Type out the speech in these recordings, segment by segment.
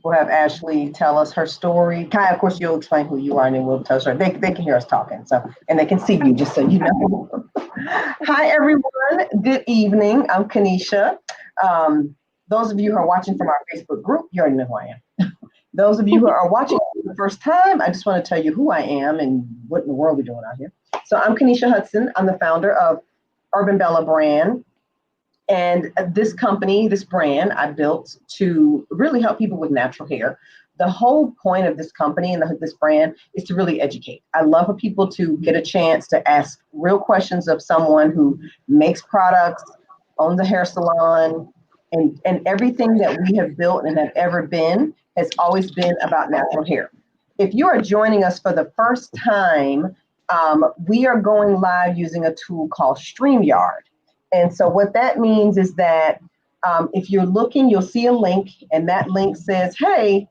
We'll have Ashley tell us her story. Kaaya, of course, you'll explain who you are, and then we'll tell her. They can hear us talking, so and they can see you, just so you know. Hi, everyone. Good evening. I'm Kanisha. Those of you who are watching from our Facebook group, you already know who I am. Those of you who are watching for the first time, I just want to tell you who I am and what in the world we're doing out here. So I'm Kanisha Hudson. I'm the founder of Urbanbella brand. And this company, this brand, I built to really help people with natural hair. The whole point of this company and this brand is to really educate. I love for people to get a chance to ask real questions of someone who makes products, owns a hair salon, and everything that we have built and have ever been has always been about natural hair. If you are joining us for the first time, we are going live using a tool called StreamYard. And so what that means is that if you're looking, you'll see a link, and that link says, hey,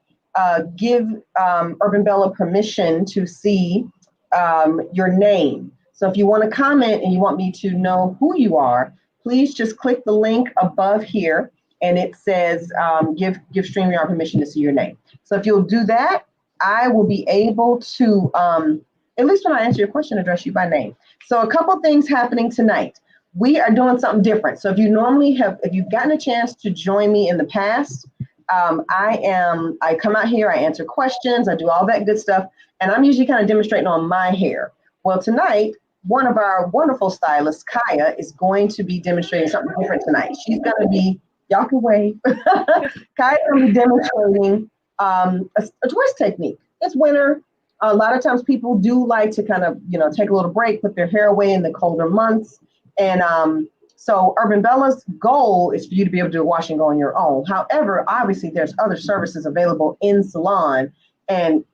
give Urbanbella permission to see your name. So if you want to comment and you want me to know who you are, please just click the link above here, and it says, give StreamYard permission to see your name. So if you'll do that, I will be able to, at least when I answer your question, address you by name. So a couple things happening tonight. We are doing something different. So if you've gotten a chance to join me in the past, I come out here, I answer questions, I do all that good stuff, and I'm usually kind of demonstrating on my hair. Well, tonight, one of our wonderful stylists, Kaaya, is going to be demonstrating something different tonight. She's going to be, y'all can wave. Kaaya's going to be demonstrating a twist technique. It's winter. A lot of times people do like to kind of, take a little break, put their hair away in the colder months. And so Urbanbella's goal is for you to be able to do a wash and go on your own. However, obviously there's other services available in salon, and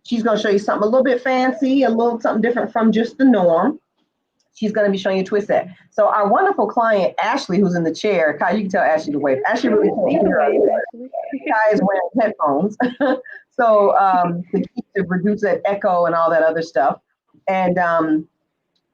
she's going to show you something a little bit fancy, a little something different from just the norm. She's going to be showing you twist set. So our wonderful client, Ashley, who's in the chair, Kai, you can tell Ashley to wave. Ashley really can't hear us. Kai is wearing headphones. So to reduce that echo and all that other stuff. And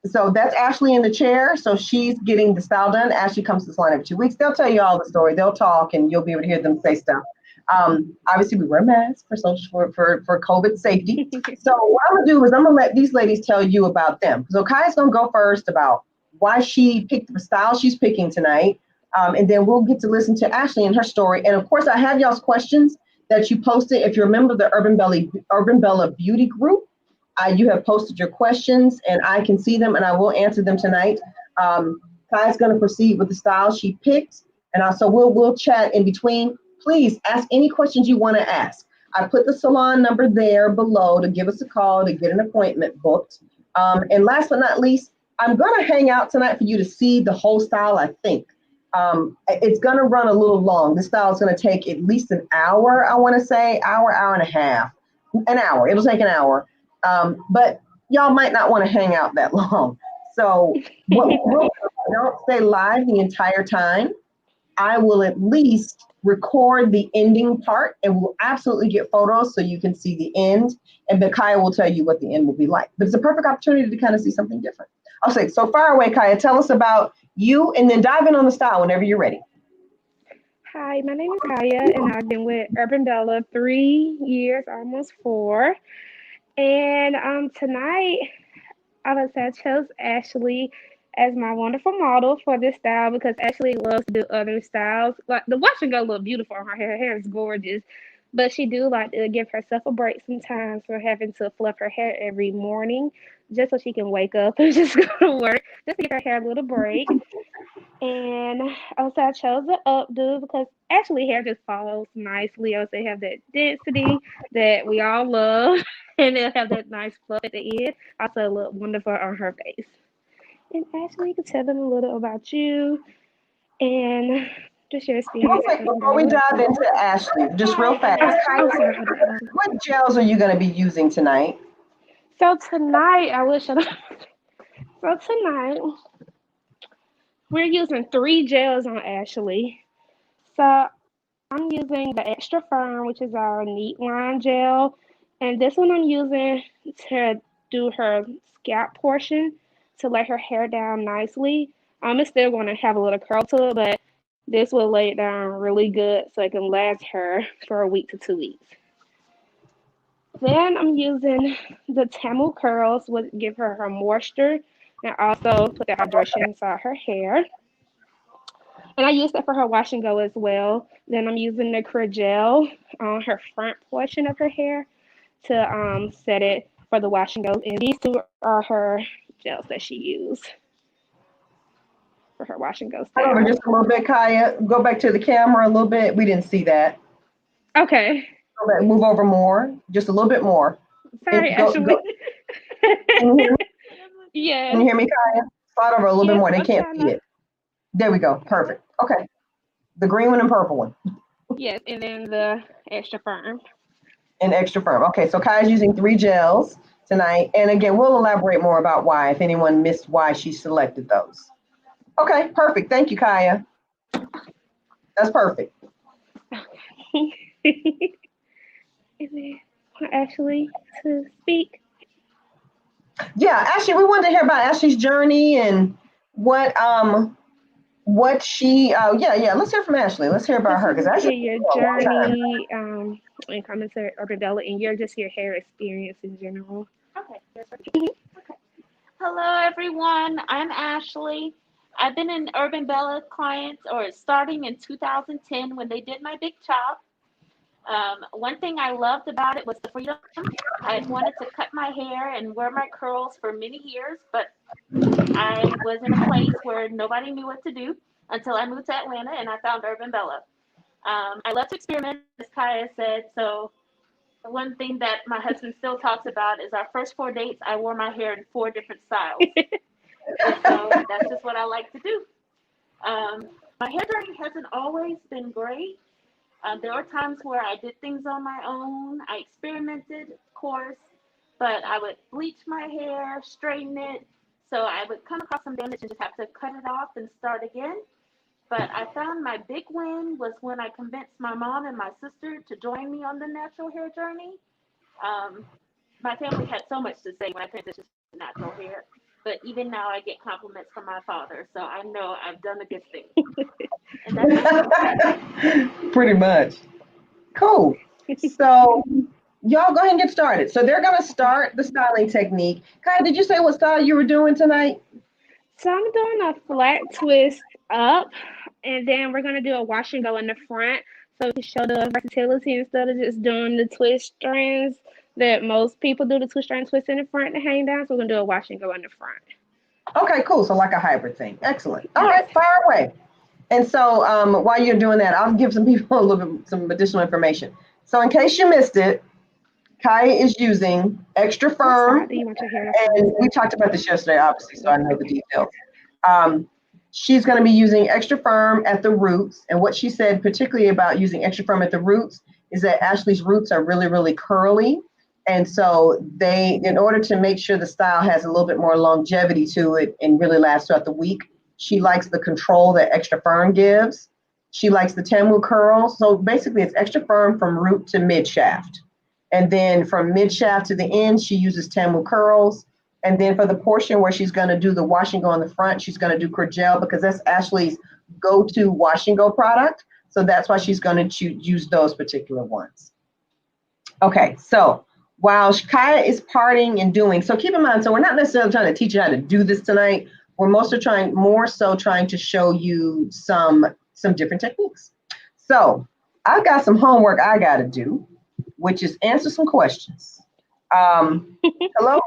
so that's Ashley in the chair. So she's getting the style done. Ashley comes to the salon every 2 weeks. They'll tell you all the story. They'll talk, and you'll be able to hear them say stuff. Obviously, we wear masks for COVID safety. So what I'm gonna do is I'm gonna let these ladies tell you about them. So Kai's gonna go first about why she picked the style she's picking tonight, and then we'll get to listen to Ashley and her story. And of course, I have y'all's questions that you posted. If you're a member of the Urbanbella Beauty Group, you have posted your questions, and I can see them, and I will answer them tonight. Kai's gonna proceed with the style she picked, and also we'll chat in between. Please ask any questions you want to ask. I put the salon number there below to give us a call to get an appointment booked. And last but not least, I'm going to hang out tonight for you to see the whole style, I think. It's going to run a little long. This style is going to take at least an hour, I want to say, hour and a half. An hour. It'll take an hour. But y'all might not want to hang out that long. So don't stay live the entire time. I will at least record the ending part, and we'll absolutely get photos so you can see the end, and then Kaaya will tell you what the end will be like. But it's a perfect opportunity to kind of see something different. I'll say, so far away, Kaaya, tell us about you, and then dive in on the style whenever you're ready. Hi, my name is Kaaya, and I've been with Urbanbella 3 years, almost 4. And tonight, I chose Ashley as my wonderful model for this style because Ashley loves to do other styles. Like the wash and go look beautiful on her hair. Her hair is gorgeous, but she do like to give herself a break sometimes for having to fluff her hair every morning, just so she can wake up and just go to work, just to give her hair a little break. And also I chose the updo because Ashley hair just falls nicely. Also they have that density that we all love, and they'll have that nice fluff at the end. Also look wonderful on her face. And Ashley, you can tell them a little about you and just your experience. Okay, before we dive into Ashley, just real fast, what gels are you going to be using tonight? So tonight, we're using 3 gels on Ashley. So I'm using the Extra Firm, which is our neat line gel. And this one I'm using to do her scalp portion to let her hair down nicely. It's still going to have a little curl to it, but This will lay it down really good so it can last her for a week to 2 weeks. Then I'm using the Tamil curls, would give her moisture and also put the hydration inside her hair. And I use that for her wash and go as well. Then I'm using the gel on her front portion of her hair to set it for the wash and go. And these two are her gels that she used for her wash and go Over style. just a little bit, Kaya. Go back to the camera a little bit. We didn't see that. Okay. Go back, move over more, just a little bit more. Sorry, Go. Ashley. Can you hear me? Can Yes. you hear me, Kaya? Slide over a little bit Yes, more. They I'm can't trying see to. it. There we go. Perfect. Okay. The green one and purple one Yes, and then the extra firm. and extra firm. Okay, so Kaya's using 3 gels tonight. And again, we'll elaborate more about why if anyone missed why she selected those. Okay, perfect. Thank you, Kaya. That's perfect. And then Ashley to speak. Yeah, Ashley, we wanted to hear about Ashley's journey and what she yeah, let's hear from Ashley. Let's hear about Just her because want to Ashley hear your for a long time. journey in commentary Urbanbella and just your hair experience in general. Okay. Okay. Hello, everyone. I'm Ashley. I've been an Urbanbella client, or starting in 2010 when they did my big chop. One thing I loved about it was the freedom. I wanted to cut my hair and wear my curls for many years, but I was in a place where nobody knew what to do until I moved to Atlanta and I found Urbanbella. I love to experiment, as Kaaya said, so the one thing that my husband still talks about is our first 4 dates, I wore my hair in 4 different styles. And so that's just what I like to do. My hair journey hasn't always been great. There were times where I did things on my own. I experimented, of course, but I would bleach my hair, straighten it. So I would come across some damage and just have to cut it off and start again. But I found my big win was when I convinced my mom and my sister to join me on the natural hair journey. Um, my family had so much to say when I transitioned to natural hair, but even now I get compliments from my father, so I know I've done a good thing. And that's it. Pretty much. Cool. So y'all go ahead and get started. So they're gonna start the styling technique. Kaya, did you say what style you were doing tonight? So I'm doing a flat twist up, and then we're gonna do a wash and go in the front, so we can show the versatility instead of just doing the twist strands that most people do. The twist strand twist in the front to hang down. So we're gonna do a wash and go in the front. Okay, cool. So like a hybrid thing. Excellent. All Yes. right, fire away. And so while you're doing that, I'll give some people a little bit some additional information. So in case you missed it, Kaya is using extra What side firm, do you want your hair to and we fall? talked about this yesterday, obviously, so I know the Okay. details. Um, she's going to be using extra firm at the roots, and what she said particularly about using extra firm at the roots is that Ashley's roots are really, really curly, and so in order to make sure the style has a little bit more longevity to it and really lasts throughout the week, she likes the control that extra firm gives. She likes the Tamu curls, so basically it's extra firm from root to mid shaft. And then from mid shaft to the end, she uses Tamu curls. And then for the portion where she's going to do the wash and go on the front, she's going to do gel because that's Ashley's go-to wash and go product. So that's why she's going to use those particular ones. Okay, so while Kaya is parting and doing, so keep in mind, so we're not necessarily trying to teach you how to do this tonight. We're more so trying to show you some different techniques. So I've got some homework I got to do, which is answer some questions. Hello.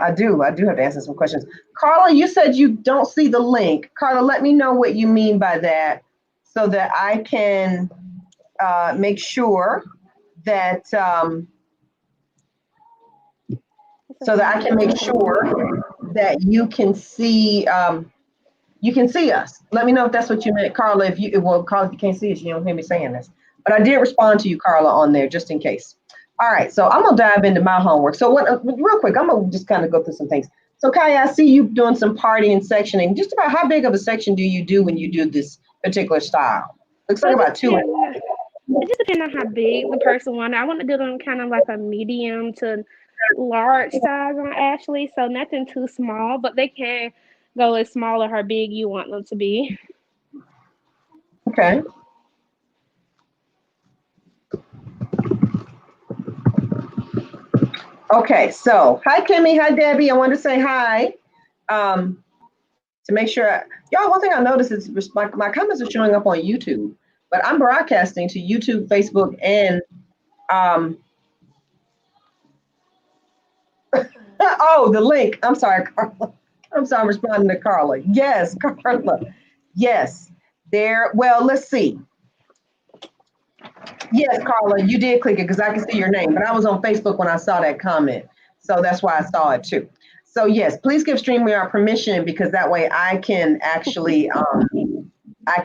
I do have to answer some questions. Carla, you said you don't see the link. Carla, let me know what you mean by that so that I can make sure that you can see us. Let me know if that's what you meant, Carla. Carla, if you can't see us, you don't hear me saying this. But I did respond to you, Carla, on there just in case. All right, so I'm gonna dive into my homework. So real quick, I'm gonna just kind of go through some things. So Kaaya, I see you doing some partying sectioning. Just about how big of a section do you do when you do this particular style? Looks like about two. It just depends on how big the person wanted. I want to do them kind of like a medium to large size on Ashley, so nothing too small, but they can go as small or how big you want them to be. Okay. Okay, so hi Kimmie, hi Debbie. I wanted to say hi. To make sure, y'all, one thing I noticed is my comments are showing up on YouTube, but I'm broadcasting to YouTube, Facebook, and um, oh, the link. I'm sorry, Carla. I'm sorry, I'm responding to Carla. Yes, Carla. Yes, there. Well, let's see. Yes, Carla, you did click it because I can see your name, but I was on Facebook when I saw that comment. So that's why I saw it too. So yes, please give StreamYard permission because that way I can actually I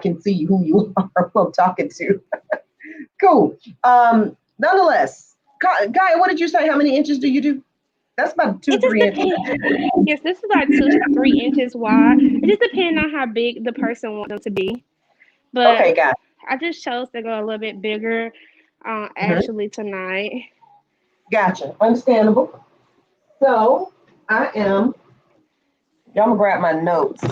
can see who you are who I'm talking to. Cool. Nonetheless, Guy, what did you say? How many inches do you do? That's about two, It just 3 inches. depends. Yes, this is like 2 to 3 inches wide. It just depends on how big the person wants them to be. But Okay, got I just chose to go a little bit bigger, it. Mhm. actually tonight. Gotcha. Understandable. So I am, y'all gonna grab my notes.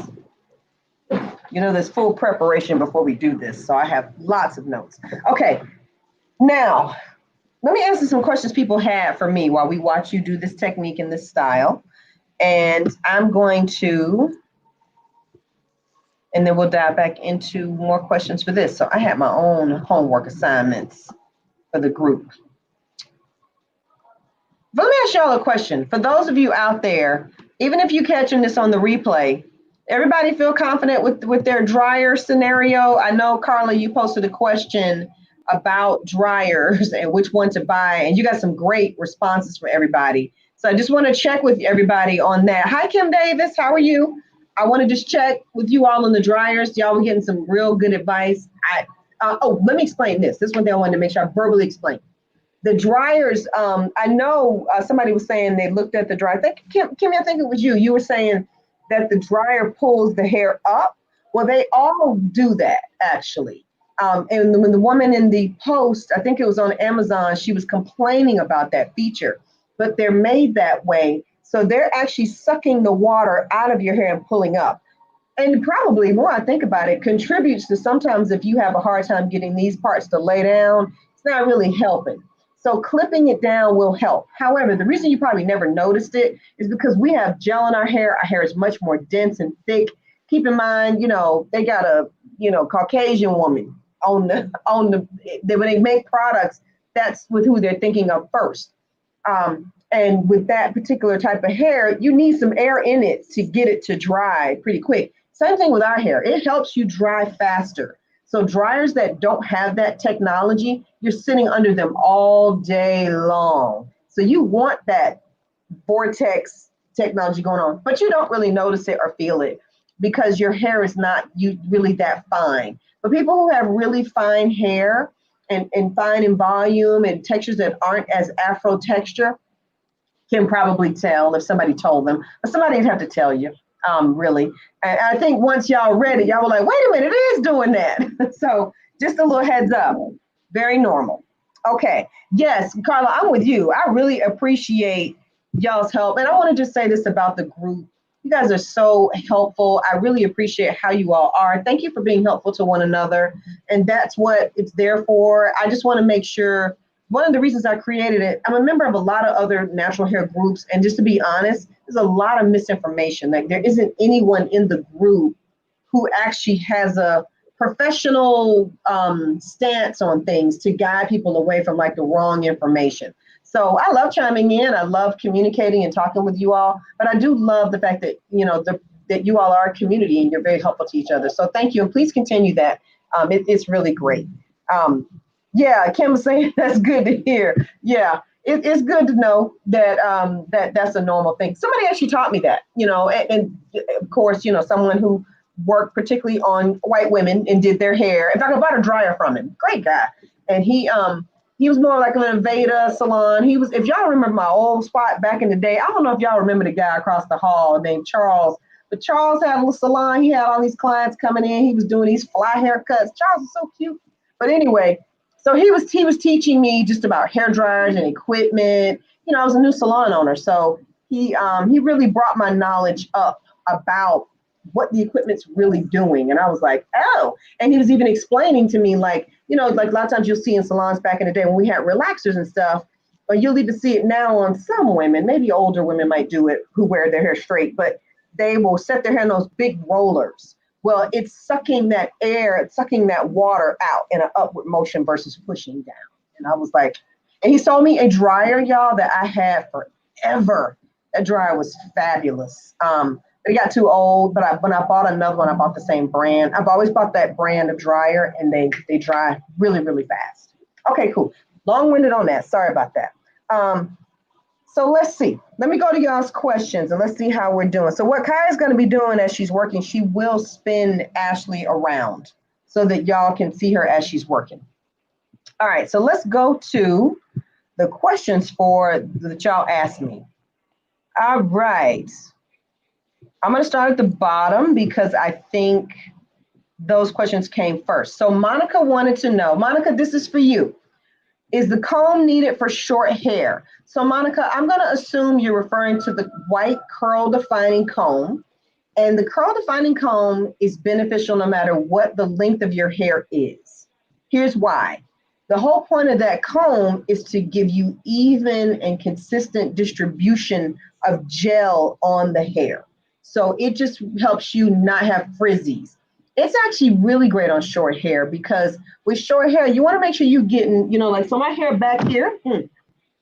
You know, there's full preparation before we do this. So I have lots of notes. Okay, now let me answer some questions people had for me while we watch you do this technique in this style. And I'm going to, and then we'll dive back into more questions for this. So I had my own homework assignments for the group. But let me ask y'all a question. For those of you out there, even if you're catching this on the replay, everybody feel confident with their dryer scenario? I know, Carla, you posted a question about dryers and which one to buy, and you got some great responses for everybody. So I just want to check with everybody on that. Hi, Kim Davis, how are you? I want to just check with you all on the dryers. Y'all were getting some real good advice. Let me explain this. This one thing I wanted to make sure I verbally explain. The dryers, I know somebody was saying they looked at the dryer. Kimmy, I think it was you. You were saying that the dryer pulls the hair up. Well, they all do that actually. And when the woman in the post, I think it was on Amazon, she was complaining about that feature, but they're made that way. So they're actually sucking the water out of your hair and pulling up. And probably more I think about it, contributes to sometimes if you have a hard time getting these parts to lay down, it's not really helping. So clipping it down will help. However, the reason you probably never noticed it is because we have gel in our hair. Our hair is much more dense and thick. Keep in mind, they got a, Caucasian woman when they make products, that's with who they're thinking of first. And with that particular type of hair, you need some air in it to get it to dry pretty quick. Same thing with our hair. It helps you dry faster. So dryers that don't have that technology, you're sitting under them all day long. So you want that vortex technology going on, but you don't really notice it or feel it because your hair is not really that fine. But people who have really fine hair and fine in volume and textures that aren't as afro texture can probably tell if somebody told them, but somebody would have to tell you, really. And I think once y'all read it, y'all were like, wait a minute, it is doing that. So just a little heads up, very normal. Okay, yes, Carla, I'm with you. I really appreciate y'all's help. And I want to just say this about the group. You guys are so helpful. I really appreciate how you all are. Thank you for being helpful to one another. And that's what it's there for. I just want to make sure, one of the reasons I created it, I'm a member of a lot of other natural hair groups. And just to be honest, there's a lot of misinformation. Like there isn't anyone in the group who actually has a professional stance on things to guide people away from like the wrong information. So I love chiming in. I love communicating and talking with you all. But I do love the fact that, that you all are a community and you're very helpful to each other. So thank you. And please continue that. It's really great. Yeah, Kim was saying that's good to hear. Yeah, it's good to know that that's a normal thing. Somebody actually taught me that, and of course, someone who worked particularly on white women and did their hair. In fact, I bought a dryer from him. Great guy. And he was more like an Aveda salon. He was, if y'all remember my old spot back in the day, I don't know if y'all remember the guy across the hall named Charles, but Charles had a little salon. He had all these clients coming in. He was doing these fly haircuts. Charles was so cute. But anyway, so he was teaching me just about hair dryers and equipment. I was a new salon owner. So he really brought my knowledge up about what the equipment's really doing. And I was like, oh, and he was even explaining to me, like, you know, like a lot of times you'll see in salons back in the day when we had relaxers and stuff, or you'll even see it now on some women, maybe older women might do it who wear their hair straight, but they will set their hair in those big rollers. Well, it's sucking that air, it's sucking that water out in an upward motion versus pushing down. And I was like, and he sold me a dryer, y'all, that I had forever. That dryer was fabulous. It got too old, but when I bought another one, I bought the same brand. I've always bought that brand of dryer, and they dry really, really fast. Okay, cool. Long-winded on that. Sorry about that. So let's see. Let me go to y'all's questions, and let's see how we're doing. So what Kaaya's going to be doing as she's working, she will spin Ashley around so that y'all can see her as she's working. All right, so let's go to the questions that y'all asked me. All right. I'm going to start at the bottom because I think those questions came first. So Monica wanted to know, Monica, this is for you. Is the comb needed for short hair? So Monica, I'm going to assume you're referring to the white curl defining comb. And the curl defining comb is beneficial no matter what the length of your hair is. Here's why. The whole point of that comb is to give you even and consistent distribution of gel on the hair. So it just helps you not have frizzies. It's actually really great on short hair because with short hair, you want to make sure you're getting, you know, like, so my hair back here,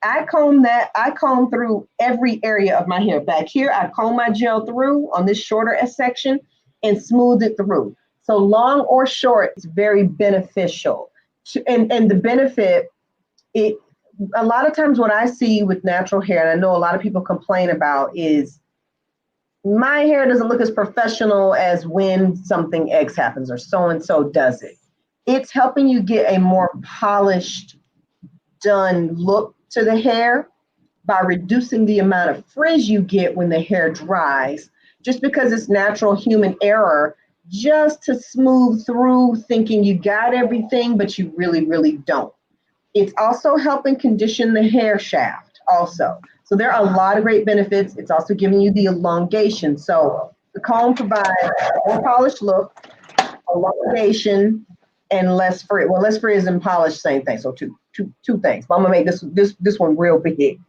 I comb through every area of my hair. Back here, I comb my gel through on this shorter section and smooth it through. So long or short, it's very beneficial. And the benefit, a lot of times what I see with natural hair, and I know a lot of people complain about, is my hair doesn't look as professional as when something X happens or so-and-so does it. It's helping you get a more polished, done look to the hair by reducing the amount of frizz you get when the hair dries, just because it's natural human error, just to smooth through thinking you got everything, but you really, really don't. It's also helping condition the hair shaft also. So there are a lot of great benefits. It's also giving you the elongation. So the comb provides a more polished look, elongation, and less frizz. Well, less frizz and polished, same thing. So two things. But I'm gonna make this one real big.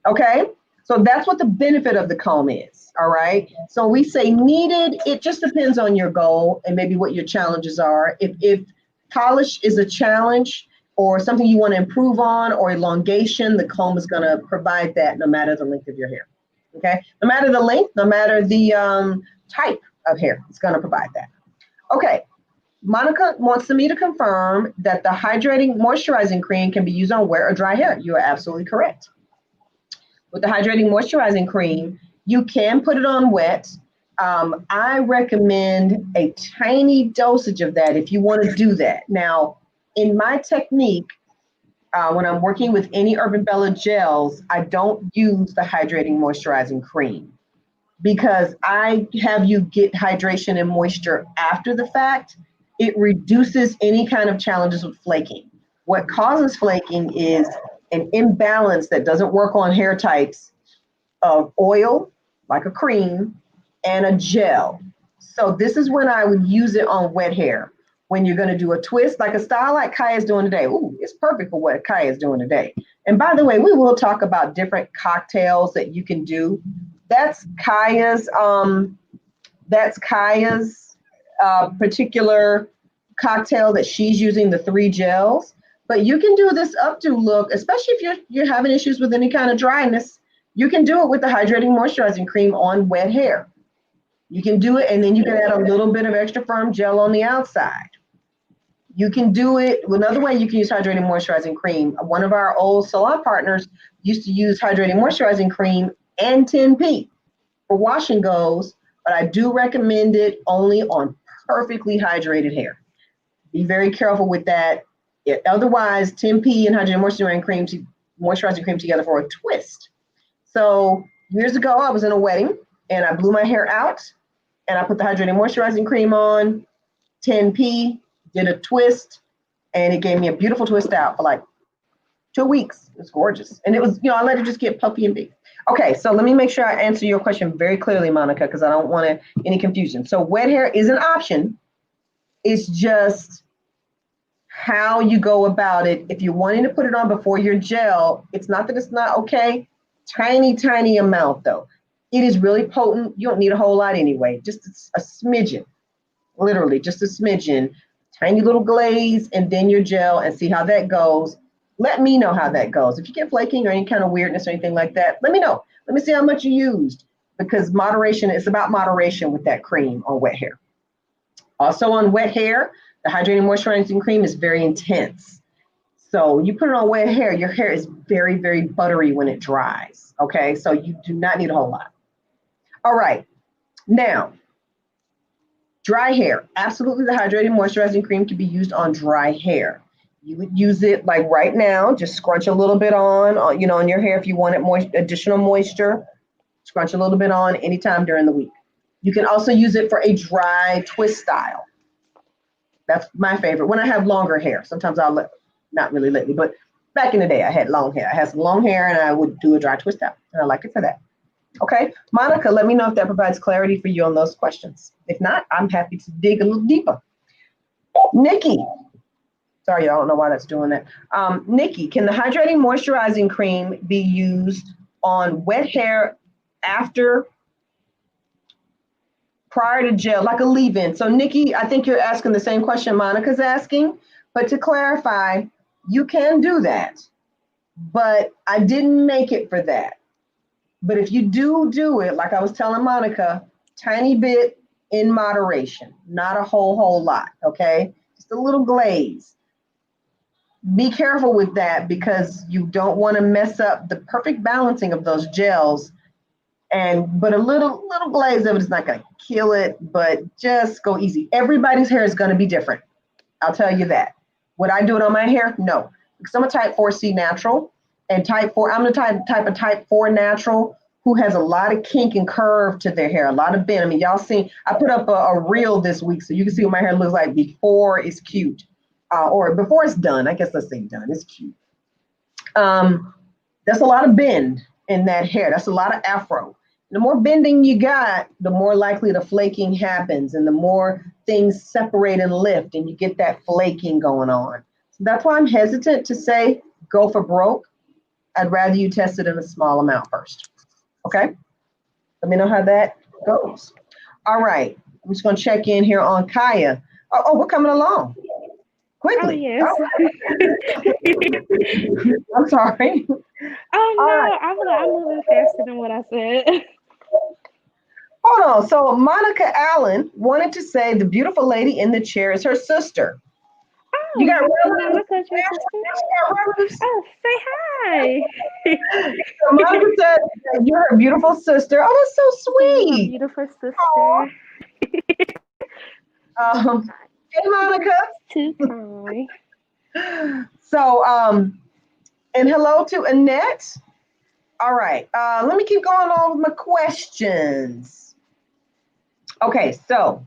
Okay. So that's what the benefit of the comb is. All right. So we say needed. It just depends on your goal and maybe what your challenges are. If polish is a challenge, or something you want to improve on, or elongation, the comb is going to provide that no matter the length of your hair. Okay, no matter the length, no matter the type of hair, it's going to provide that. Okay, Monica wants me to confirm that the hydrating moisturizing cream can be used on wet or dry hair. You are absolutely correct. With the hydrating moisturizing cream, you can put it on wet. I recommend a tiny dosage of that if you want to do that. Now, in my technique, when I'm working with any Urbanbella gels, I don't use the hydrating moisturizing cream because I have you get hydration and moisture after the fact. It reduces any kind of challenges with flaking. What causes flaking is an imbalance that doesn't work on hair types of oil, like a cream, and a gel. So this is when I would use it on wet hair. When you're going to do a twist, like a style like Kaaya is doing today. Ooh, it's perfect for what Kaaya is doing today. And by the way, we will talk about different cocktails that you can do. That's Kaaya's particular cocktail that she's using, the 3 gels. But you can do this updo look, especially if you're having issues with any kind of dryness. You can do it with the hydrating moisturizing cream on wet hair. You can do it, and then you can add a little bit of extra firm gel on the outside. You can do it another way. You can use hydrating moisturizing cream. One of our old salon partners used to use hydrating moisturizing cream and 10P for wash and goes, but I do recommend it only on perfectly hydrated hair. Be very careful with that. Otherwise, 10P and hydrating moisturizing cream together for a twist. So years ago, I was in a wedding and I blew my hair out and I put the hydrating moisturizing cream on, 10P, did a twist, and it gave me a beautiful twist out for like 2 weeks. It's gorgeous. And it was, I let it just get puffy and big. Okay, so let me make sure I answer your question very clearly, Monica, because I don't want any confusion. So wet hair is an option. It's just how you go about it. If you're wanting to put it on before your gel, it's not that it's not okay. Tiny, tiny amount though. It is really potent. You don't need a whole lot anyway. Just a smidgen, literally just a smidgen, tiny little glaze, and then your gel, and see how that goes. Let me know how that goes. If you get flaking or any kind of weirdness or anything like that, let me know. Let me see how much you used, because moderation, it's about moderation with that cream on wet hair. Also on wet hair, the hydrating moisturizing cream is very intense. So you put it on wet hair, your hair is very, very buttery when it dries. Okay, so you do not need a whole lot. All right, now, dry hair. Absolutely, the hydrating moisturizing cream can be used on dry hair. You would use it like right now, just scrunch a little bit on your hair if you wanted additional moisture. Scrunch a little bit on anytime during the week. You can also use it for a dry twist style. That's my favorite. When I have longer hair, sometimes not really lately, but back in the day, I had long hair. I had some long hair and I would do a dry twist out, and I like it for that. Okay, Monica, let me know if that provides clarity for you on those questions. If not, I'm happy to dig a little deeper. Nikki, sorry, I don't know why that's doing that. Nikki, can the hydrating moisturizing cream be used on wet hair prior to gel, like a leave-in? So Nikki, I think you're asking the same question Monica's asking, but to clarify, you can do that, but I didn't make it for that. But if you do it, like I was telling Monica, tiny bit in moderation, not a whole lot, okay? Just a little glaze. Be careful with that, because you don't want to mess up the perfect balancing of those gels. But a little glaze of it is not going to kill it, but just go easy. Everybody's hair is going to be different. I'll tell you that. Would I do it on my hair? No, because I'm a type 4C natural, and I'm the type of type 4 natural who has a lot of kink and curve to their hair, a lot of bend. I mean, y'all seen, I put up a reel this week so you can see what my hair looks like before it's cute, or before it's done. I guess let's say done, it's cute. That's a lot of bend in that hair. That's a lot of afro. The more bending you got, the more likely the flaking happens, and the more things separate and lift, and you get that flaking going on. So that's why I'm hesitant to say go for broke. I'd rather you test it in a small amount first. Okay? Let me know how that goes. All right. I'm just going to check in here on Kaaya. Oh, we're coming along. Quickly. Oh, yes. I'm sorry. Oh, no. Right. I'm moving faster than what I said. Hold on. So Monica Allen wanted to say the beautiful lady in the chair is her sister. Oh, you got relatives? Oh, say hi. So Monica said you're her beautiful sister. Oh, that's so sweet. Beautiful sister. Hey, Monica. Too kind. So, and hello to Annette. All right. Let me keep going on with my questions. Okay, so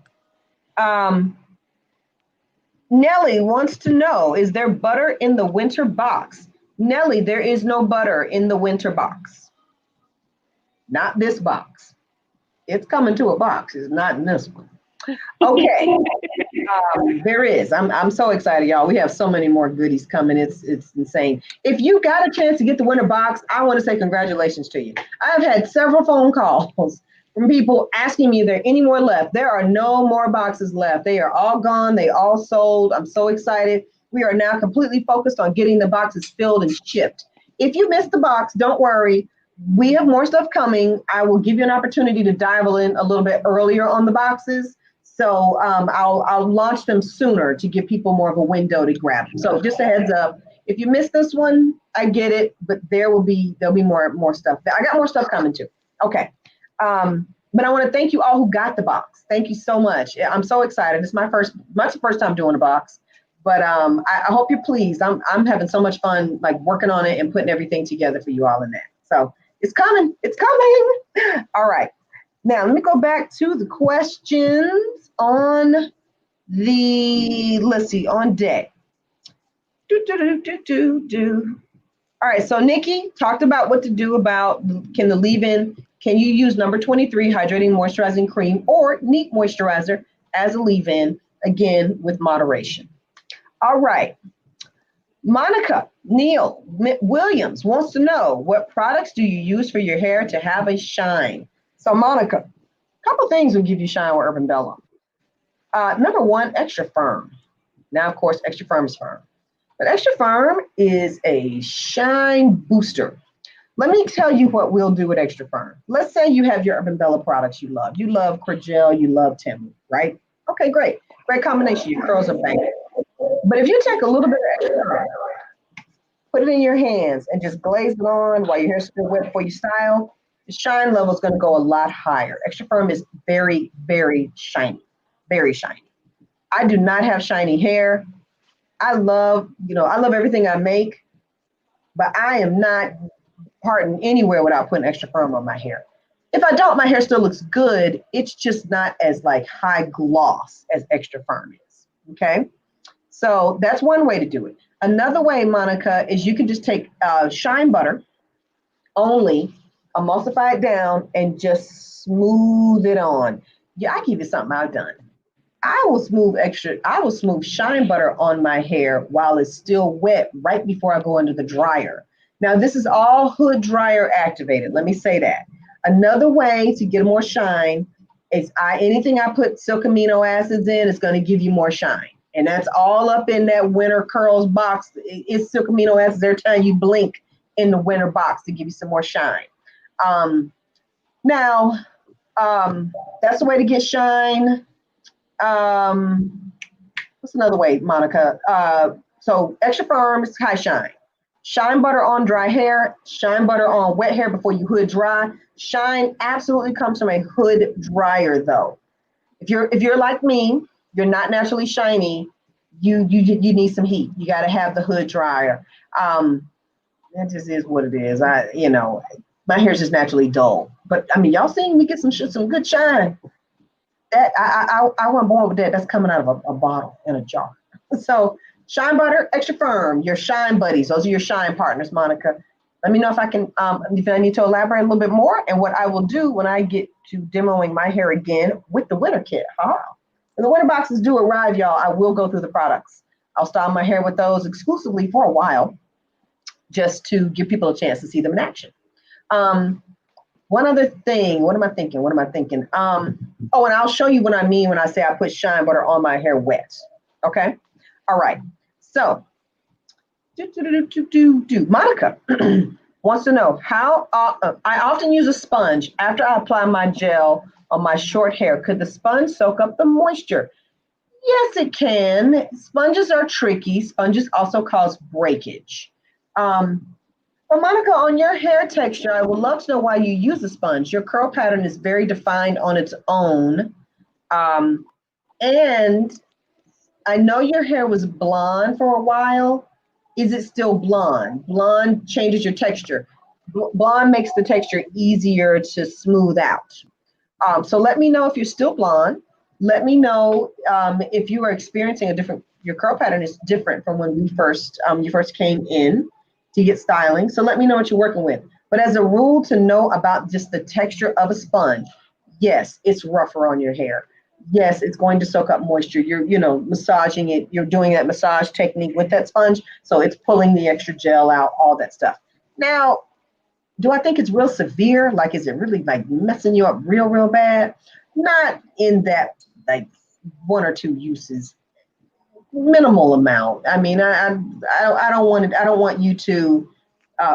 Nellie wants to know, is there butter in the winter box? Nellie, there is no butter in the winter box. Not this box. It's coming to a box. It's not in this one. Okay, there is. I'm so excited, y'all. We have so many more goodies coming. It's insane. If you got a chance to get the winter box, I want to say congratulations to you. I've had several phone calls from people asking me, are there any more left? There are no more boxes left. They are all gone. They all sold. I'm so excited. We are now completely focused on getting the boxes filled and shipped. If you missed the box, don't worry. We have more stuff coming. I will give you an opportunity to dive in a little bit earlier on the boxes. So I'll launch them sooner to give people more of a window to grab them. So just a heads up, if you missed this one, I get it, but there'll be more stuff. I got more stuff coming too. Okay. But I want to thank you all who got the box. Thank you so much. I'm so excited. It's my first time doing a box, but I hope you're pleased. I'm having so much fun, like working on it and putting everything together for you all in that. So it's coming. It's coming. All right. Now, let me go back to the questions on on deck. All right, so Nikki talked about what to do about can the leave-in, can you use number 23 hydrating moisturizing cream or neat moisturizer as a leave-in, again, with moderation. All right, Monica Neal Williams wants to know, what products do you use for your hair to have a shine? So Monica, a couple things will give you shine with Urbanbella. Number one, extra firm. Now, of course, extra firm is firm. But extra firm is a shine booster. Let me tell you what we'll do with extra firm. Let's say you have your Urbanbella products you love. You love Corgel, you love Timmy, right? Okay, great. Great combination. Your curls are banging. But if you take a little bit of extra firm, put it in your hands and just glaze it on while your hair's still wet before you style, the shine level is going to go a lot higher. Extra firm is very, very shiny, very shiny. I do not have shiny hair. I love everything I make, but I am not parting anywhere without putting extra firm on my hair. If I don't, my hair still looks good. It's just not as like high gloss as extra firm is. Okay. So that's one way to do it. Another way, Monica, is you can just take shine butter only, emulsify it down, and just smooth it on. Yeah, I give you something I've done. I will smooth shine butter on my hair while it's still wet right before I go under the dryer. Now, this is all hood dryer activated. Let me say that. Another way to get more shine is anything I put silk amino acids in is going to give you more shine. And that's all up in that winter curls box. It's silk amino acids every time you blink in the winter box to give you some more shine. Now, that's the way to get shine. What's another way, Monica? So extra firm is high shine. Shine butter on dry hair, shine butter on wet hair before you hood dry. Shine absolutely comes from a hood dryer though. If you're like me, you're not naturally shiny, you need some heat. You got to have the hood dryer. That just is what it is. My hair's just naturally dull. But I mean, y'all seen me get some good shine. That I wasn't born with that. That's coming out of a bottle in a jar. So shine butter, extra firm, your shine buddies. Those are your shine partners, Monica. Let me know if I can, if I need to elaborate a little bit more. And what I will do when I get to demoing my hair again with the winter kit. When the winter boxes do arrive, y'all, I will go through the products. I'll style my hair with those exclusively for a while, just to give people a chance to see them in action. One other thing, what am I thinking? And I'll show you what I mean when I say I put shine butter on my hair wet. Okay. All right. So, Monica wants to know how I often use a sponge after I apply my gel on my short hair. Could the sponge soak up the moisture? Yes, it can. Sponges are tricky. Sponges also cause breakage. Well, Monica, on your hair texture, I would love to know why you use a sponge. Your curl pattern is very defined on its own. And I know your hair was blonde for a while. Is it still blonde? Blonde changes your texture. Blonde makes the texture easier to smooth out. So let me know if you're still blonde. Let me know if you are experiencing your curl pattern is different from when you first came in to get styling. So let me know what you're working with. But as a rule, to know about just the texture of a sponge, yes, it's rougher on your hair. Yes, it's going to soak up moisture. You're, massaging it. You're doing that massage technique with that sponge. So it's pulling the extra gel out, all that stuff. Now, do I think it's real severe? Like, is it really like messing you up real, real bad? Not in that like one or two uses. Minimal amount. I mean, I don't want it. I don't want you to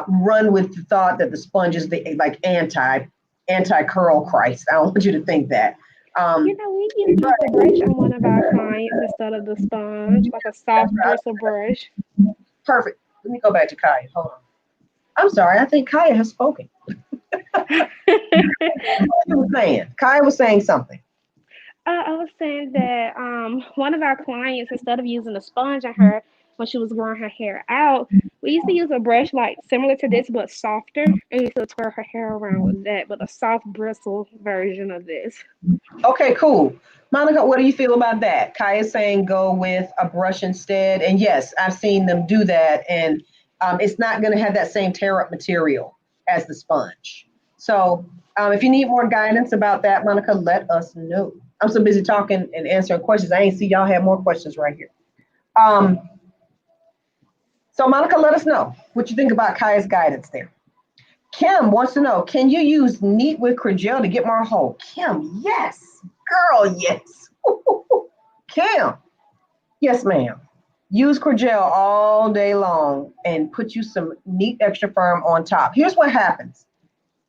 run with the thought that the sponge is the like anti curl Christ. I don't want you to think that. We use a brush on one of our clients instead of the sponge, like a soft bristle brush. Perfect. Let me go back to Kaaya. Hold on. I'm sorry. I think Kaaya has spoken. Kaaya was saying something. I was saying that one of our clients, instead of using a sponge on her when she was growing her hair out, we used to use a brush like similar to this but softer, and we used to twirl her hair around with that, but a soft bristle version of this. Okay, cool. Monica, what do you feel about that? Kaaya's saying go with a brush instead, and yes, I've seen them do that, and It's not going to have that same tear up material as the sponge. So if you need more guidance about that, Monica, let us know. I'm so busy talking and answering questions. I ain't see y'all have more questions right here. So Monica, let us know what you think about Kaaya's guidance there. Kim wants to know, can you use neat with Cragel to get more hold? Kim, yes. Girl, yes. Kim, yes, ma'am. Use Cragel all day long and put you some neat extra firm on top. Here's what happens.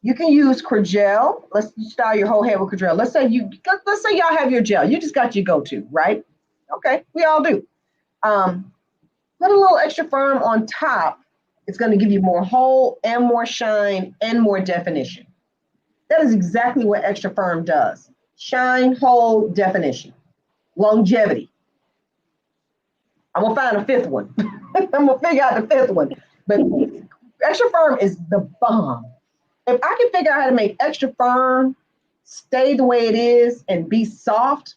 You can use Cragel. Let's style your whole head with Cragel. Let's say y'all have your gel. You just got your go-to, right? Okay, we all do. Put a little extra firm on top. It's going to give you more hold and more shine and more definition. That is exactly what extra firm does. Shine, hold, definition, longevity. I'm going to find a fifth one. I'm going to figure out the fifth one. But extra firm is the bomb. If I can figure out how to make extra firm stay the way it is and be soft,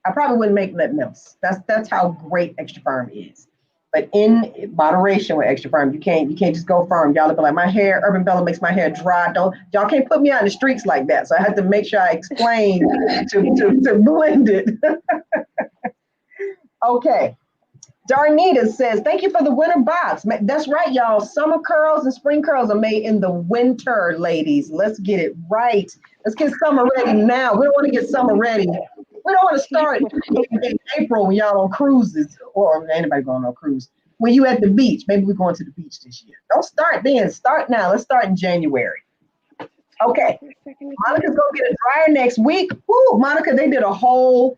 I probably wouldn't make nothing else. That's how great extra firm is. But in moderation with extra firm, you can't just go firm. Y'all look like my hair. Urbanbella makes my hair dry. Y'all can't put me out in the streets like that. So I had to make sure I explain to blend it. Okay. Darneta says, thank you for the winter box. That's right, y'all. Summer curls and spring curls are made in the winter, ladies. Let's get it right. Let's get summer ready now. We don't want to get summer ready. We don't want to start in April when y'all on cruises, or anybody going on a cruise. When you at the beach, maybe we're going to the beach this year. Don't start then. Start now. Let's start in January. Okay. Monica's going to get a dryer next week. Woo, Monica, they did a whole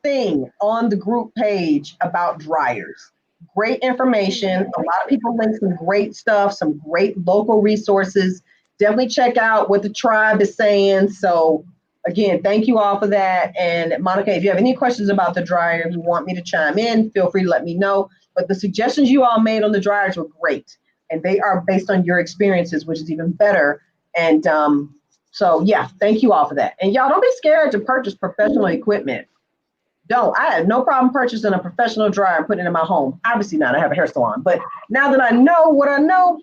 thing on the group page about dryers. Great information. A lot of people link some great stuff, some great local resources. Definitely check out what the tribe is saying. So again, thank you all for that. And Monica, if you have any questions about the dryer, if you want me to chime in, feel free to let me know. But the suggestions you all made on the dryers were great. And they are based on your experiences, which is even better. And so yeah, thank you all for that. And y'all don't be scared to purchase professional equipment. Don't. I have no problem purchasing a professional dryer and putting it in my home. Obviously not. I have a hair salon. But now that I know what I know,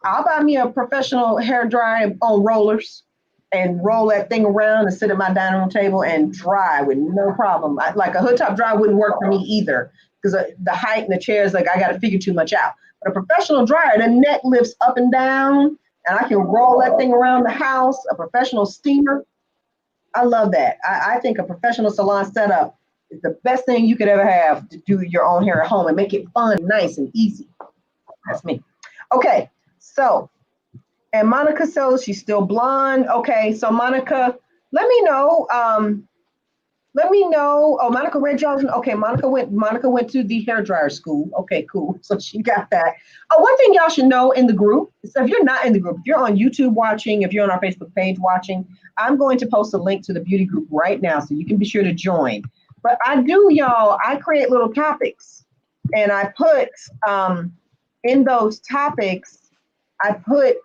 I'll buy me a professional hair dryer on rollers and roll that thing around and sit at my dining room table and dry with no problem. Like a hood top dryer wouldn't work for me either because the height and the chairs, like I got to figure too much out. But a professional dryer, the neck lifts up and down and I can roll that thing around the house. A professional steamer. I love that. I think a professional salon setup is the best thing you could ever have to do your own hair at home and make it fun, nice, and easy. That's me. Okay, so, and Monica says she's still blonde. Okay, so Monica, let me know. Oh, Monica read y'all's. Okay, Monica went to the hairdryer school. Okay, cool. So she got that. Oh, one thing y'all should know in the group. So if you're not in the group, if you're on YouTube watching, if you're on our Facebook page watching, I'm going to post a link to the beauty group right now, so you can be sure to join. But I create little topics, and I put in those topics, I put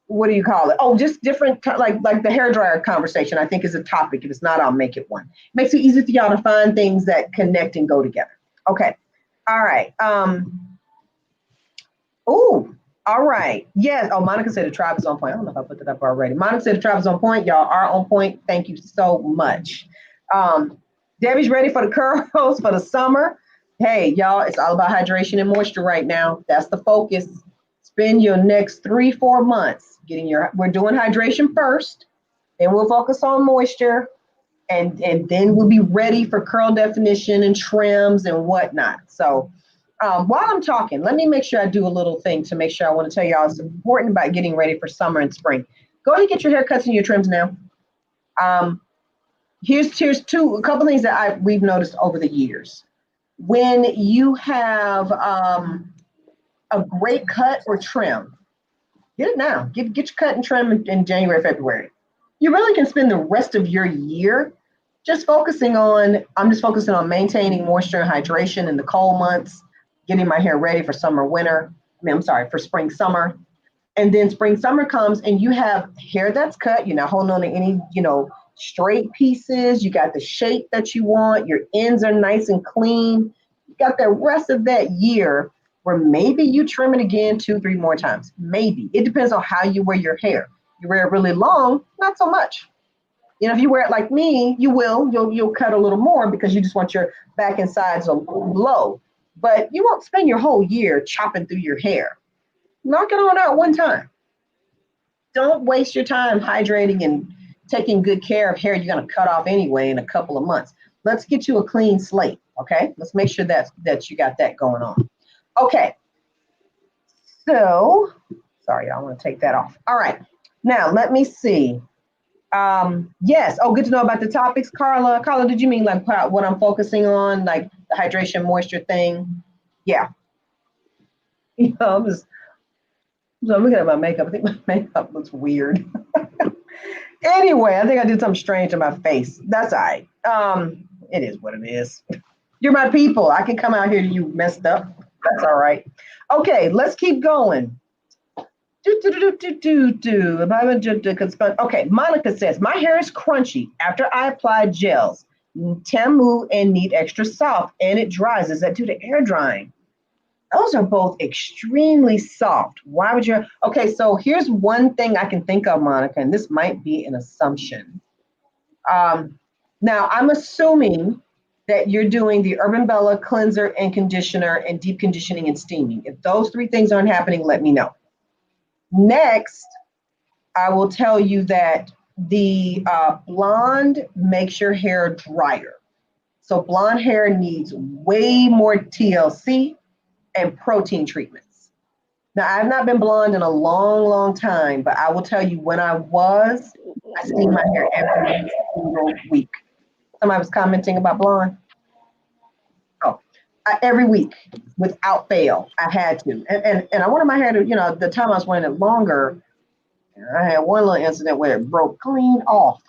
what do you call it? Oh, just different, like the hairdryer conversation, I think is a topic. If it's not, I'll make it one. Makes it easy for y'all to find things that connect and go together. Okay. All right. Oh, all right. Yes. Oh, Monica said the tribe is on point. I don't know if I put that up already. Monica said the tribe is on point. Y'all are on point. Thank you so much. Debbie's ready for the curls for the summer. Hey, y'all, it's all about hydration and moisture right now. That's the focus. Spend your next 3-4 months we're doing hydration first, then we'll focus on moisture, and then we'll be ready for curl definition and trims and whatnot. So while I'm talking, let me make sure I do a little thing to make sure I want to tell y'all it's important about getting ready for summer and spring. Go ahead and get your haircuts and your trims now. Here's a couple things that we've noticed over the years. When you have a great cut or trim, get it now. Get your cut and trim in January, February. You really can spend the rest of your year I'm just focusing on maintaining moisture and hydration in the cold months, getting my hair ready for for spring, summer. And then spring, summer comes and you have hair that's cut. You're not holding on to any, straight pieces. You got the shape that you want. Your ends are nice and clean. You got the rest of that year where maybe you trim it again 2-3 more times. Maybe. It depends on how you wear your hair. You wear it really long, not so much. You know, if you wear it like me, you'll cut a little more because you just want your back and sides low. But you won't spend your whole year chopping through your hair. Knock it on out one time. Don't waste your time hydrating and taking good care of hair you're going to cut off anyway in a couple of months. Let's get you a clean slate, okay? Let's make sure that you got that going on. Okay. So, sorry, I want to take that off. All right. Now, let me see. Yes. Oh, good to know about the topics, Carla. Carla, did you mean like what I'm focusing on, like the hydration moisture thing? Yeah. You know, I'm looking at my makeup. I think my makeup looks weird. Anyway, I think I did something strange to my face. That's all right. It is what it is. You're my people. I can come out here to you messed up. That's all right. Okay, let's keep going. Okay, Monica says, my hair is crunchy after I apply gels, Tamu and need extra soft, and it dries. Is that due to air drying? Those are both extremely soft. Why would you? Okay, so here's one thing I can think of, Monica, and this might be an assumption. Now, I'm assuming that you're doing the Urbanbella cleanser and conditioner and deep conditioning and steaming. If those 3 things aren't happening, let me know. Next, I will tell you that the blonde makes your hair drier. So blonde hair needs way more TLC and protein treatments. Now, I've not been blonde in a long, long time, but I will tell you when I steamed my hair every single week. Somebody was commenting about blonde. Oh, every week without fail, I had to. And I wanted my hair to, you know, the time I was wearing it longer, I had one little incident where it broke clean off.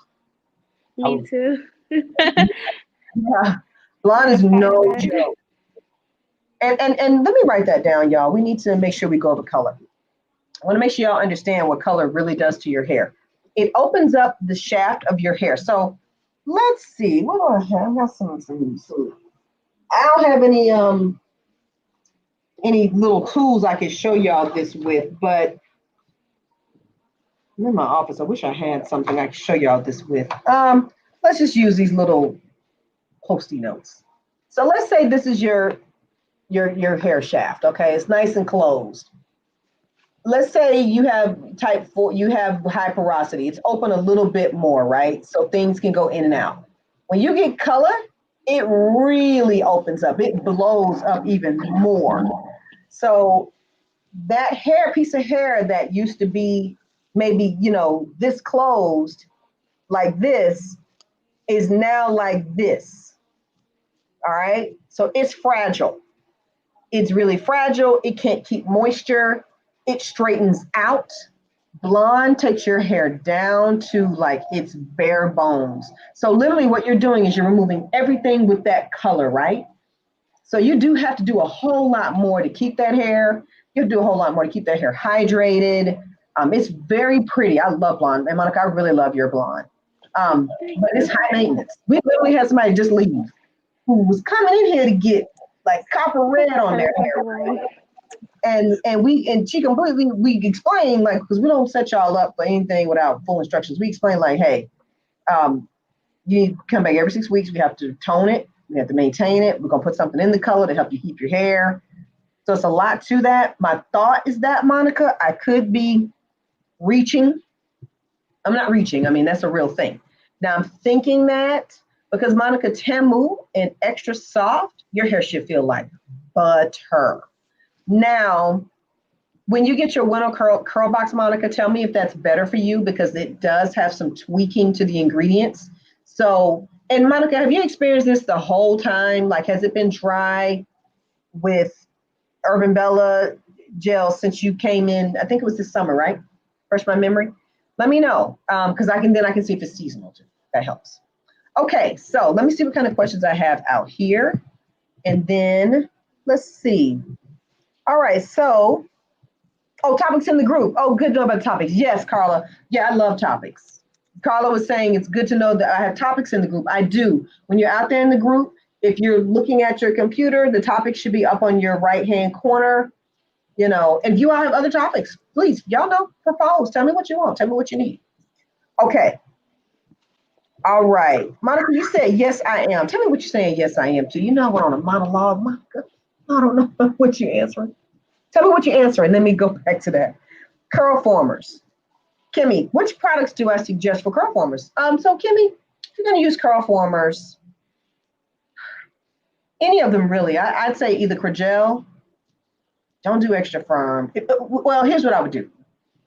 Me too. Yeah, blonde is no joke. And let me write that down, y'all. We need to make sure we go over color. I want to make sure y'all understand what color really does to your hair. It opens up the shaft of your hair. So let's see. What do I have? I got some. I don't have any little tools I can show y'all this with, but I'm in my office. I wish I had something I could show y'all this with. Let's just use these little Post-it notes. So let's say this is your hair shaft, okay? It's nice and closed. Let's say you have type 4, you have high porosity. It's open a little bit more, right? So things can go in and out. When you get color, it really opens up. It blows up even more. So that piece of hair that used to be maybe, you know, this closed like this is now like this. All right. So it's fragile. It's really fragile. It can't keep moisture. It straightens out. Blonde takes your hair down to like its bare bones. So literally what you're doing is you're removing everything with that color, right? So you do have to do a whole lot more to keep that hair. You have to do a whole lot more to keep that hair hydrated. It's very pretty. I love blonde. And Monica, I really love your blonde. But it's high maintenance. We literally had somebody just leave who was coming in here to get like copper red on their hair. Right? And she completely, we explained, like, because we don't set y'all up for anything without full instructions. We explained like, hey, you need to come back every 6 weeks. We have to tone it. We have to maintain it. We're going to put something in the color to help you keep your hair. So it's a lot to that. My thought is that, Monica, I could be reaching. I'm not reaching. I mean, that's a real thing. Now I'm thinking that because Monica, Tamu and extra soft, your hair should feel like butter. Now, when you get your window curl box, Monica, tell me if that's better for you because it does have some tweaking to the ingredients. So, and Monica, have you experienced this the whole time? Like, has it been dry with Urbanbella gel since you came in? I think it was this summer, right? Fresh my memory. Let me know because I can see if it's seasonal too. That helps. Okay, so let me see what kind of questions I have out here, and then let's see. All right, so, topics in the group. Oh, good to know about topics. Yes, Carla. Yeah, I love topics. Carla was saying it's good to know that I have topics in the group. I do. When you're out there in the group, If you're looking at your computer, the topic should be up on your right-hand corner. You know, and if you all have other topics, please, y'all know, propose. Tell me what you want. Tell me what you need. Okay. All right. Monica, you said, yes, I am. Tell me what you're saying, yes, I am to. You know, I went on a monologue, Monica. I don't know what you're answering. Tell me what you're answering. Let me go back to that. Curl formers. Kimmie, which products do I suggest for curl formers? So Kimmie, if you're going to use curl formers, any of them really, I'd say either Cragel. Don't do extra firm. Well, here's what I would do.